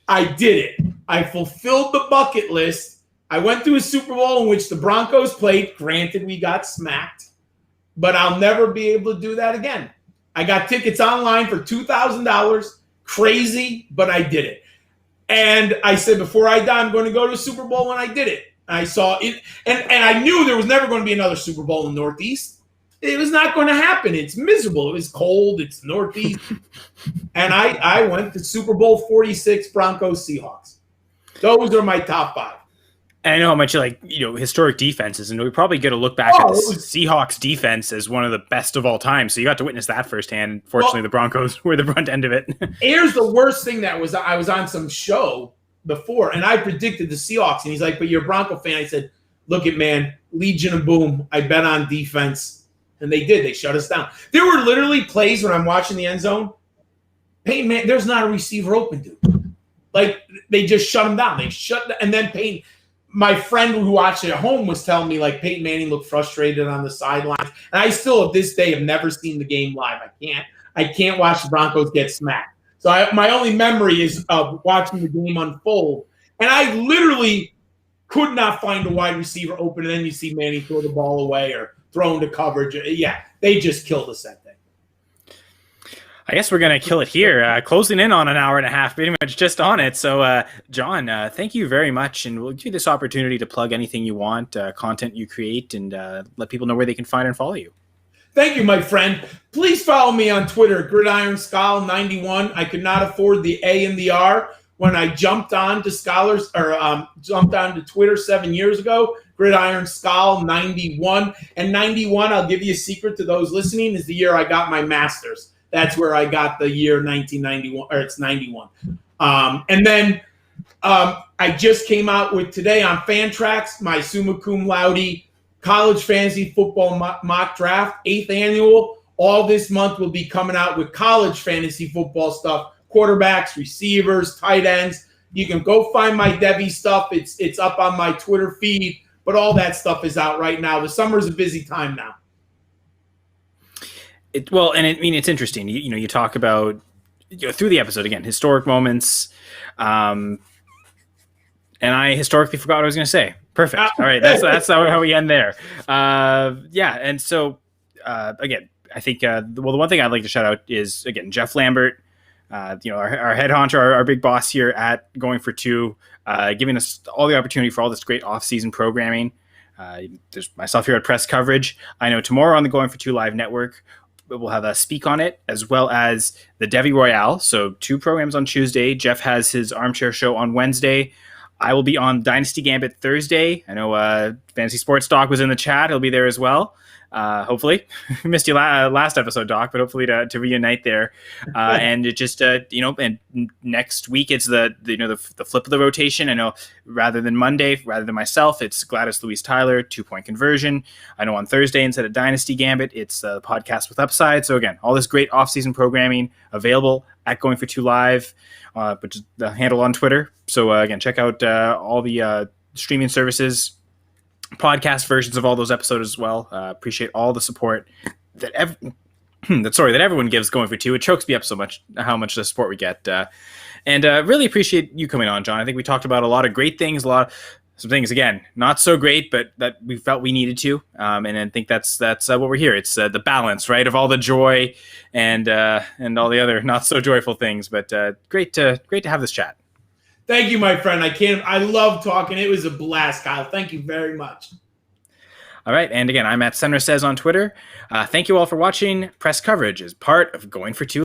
I did it. I fulfilled the bucket list. I went to a Super Bowl in which the Broncos played. Granted, we got smacked, but I'll never be able to do that again. I got tickets online for $2,000. Crazy, but I did it. And I said, before I die, I'm going to go to a Super Bowl, and I did it. I saw it, and I knew there was never going to be another Super Bowl in the Northeast. It was not going to happen. It's miserable. It was cold. It's Northeast. And I went to Super Bowl 46, Broncos, Seahawks. Those are my top 5.
And I know how much you like, historic defenses, and we probably get a look back at the Seahawks defense as one of the best of all time. So you got to witness that firsthand. Fortunately, the Broncos were the front end of it.
Here's the worst thing I was on some show before, and I predicted the Seahawks, and he's like, but you're a Bronco fan. I said, look at, man, Legion of Boom. I bet on defense. And they did. They shut us down. There were literally plays when I'm watching the end zone. Peyton, man, there's not a receiver open, dude. Like, they just shut him down. And then Peyton, my friend who watched it at home was telling me, like, Peyton Manning looked frustrated on the sidelines. And I still, at this day, have never seen the game live. I can't watch the Broncos get smacked. So my only memory is of watching the game unfold. And I literally could not find a wide receiver open. And then you see Manning throw the ball away or thrown to coverage. Yeah, they just killed us that day.
I guess we're going to kill it here, closing in on an hour and a half, pretty much just on it. So, John, thank you very much. And we'll give you this opportunity to plug anything you want, content you create, and let people know where they can find and follow you.
Thank you, my friend. Please follow me on Twitter, GridironSkull91. I could not afford the A and the R when I jumped on to jumped on to Twitter 7 years ago. GridironSkull91. And 91, I'll give you a secret to those listening, is the year I got my master's. That's where I got the year 1991, or it's 91. And then I just came out with today on Fantrax, my summa cum laude college fantasy football mock draft, 8th annual. All this month we'll be coming out with college fantasy football stuff, quarterbacks, receivers, tight ends. You can go find my Debbie stuff. It's up on my Twitter feed, but all that stuff is out right now. The summer's a busy time now.
It's interesting. You talk about through the episode again, historic moments, and I historically forgot what I was going to say. Perfect. All right, that's how we end there. And so again, I think the one thing I'd like to shout out is again Jeff Lambert, our head honcho, our big boss here at Going for Two, giving us all the opportunity for all this great off-season programming. There's myself here at Press Coverage. I know tomorrow on the Going for Two Live Network, we'll have a Speak on It, as well as the Devi Royale. So 2 programs on Tuesday. Jeff has his armchair show on Wednesday. I will be on Dynasty Gambit Thursday. I know Fantasy Sports Doc was in the chat. He'll be there as well. Hopefully. Missed you last episode, Doc, but hopefully to reunite there. And it just, and next week it's the flip of the rotation. I know rather than myself, it's Gladys Louise Tyler, 2-point conversion. I know on Thursday, instead of Dynasty Gambit, it's the podcast with Upside. So again, all this great off-season programming available at Going for Two Live, which is the handle on Twitter. So again, check out all the streaming services, podcast versions of all those episodes as well. Appreciate all the support that everyone gives Going for Two. It chokes me up so much how much the support we get, and really appreciate you coming on, John. I think we talked about a lot of great things, some things again not so great, but that we felt we needed to, and I think that's what we're here. It's the balance, right, of all the joy and all the other not so joyful things. But great to have this chat.
Thank you, my friend. I love talking. It was a blast, Kyle. Thank you very much.
All right. And again, I'm at Senra Says on Twitter. Thank you all for watching. Press Coverage is part of Going for Two.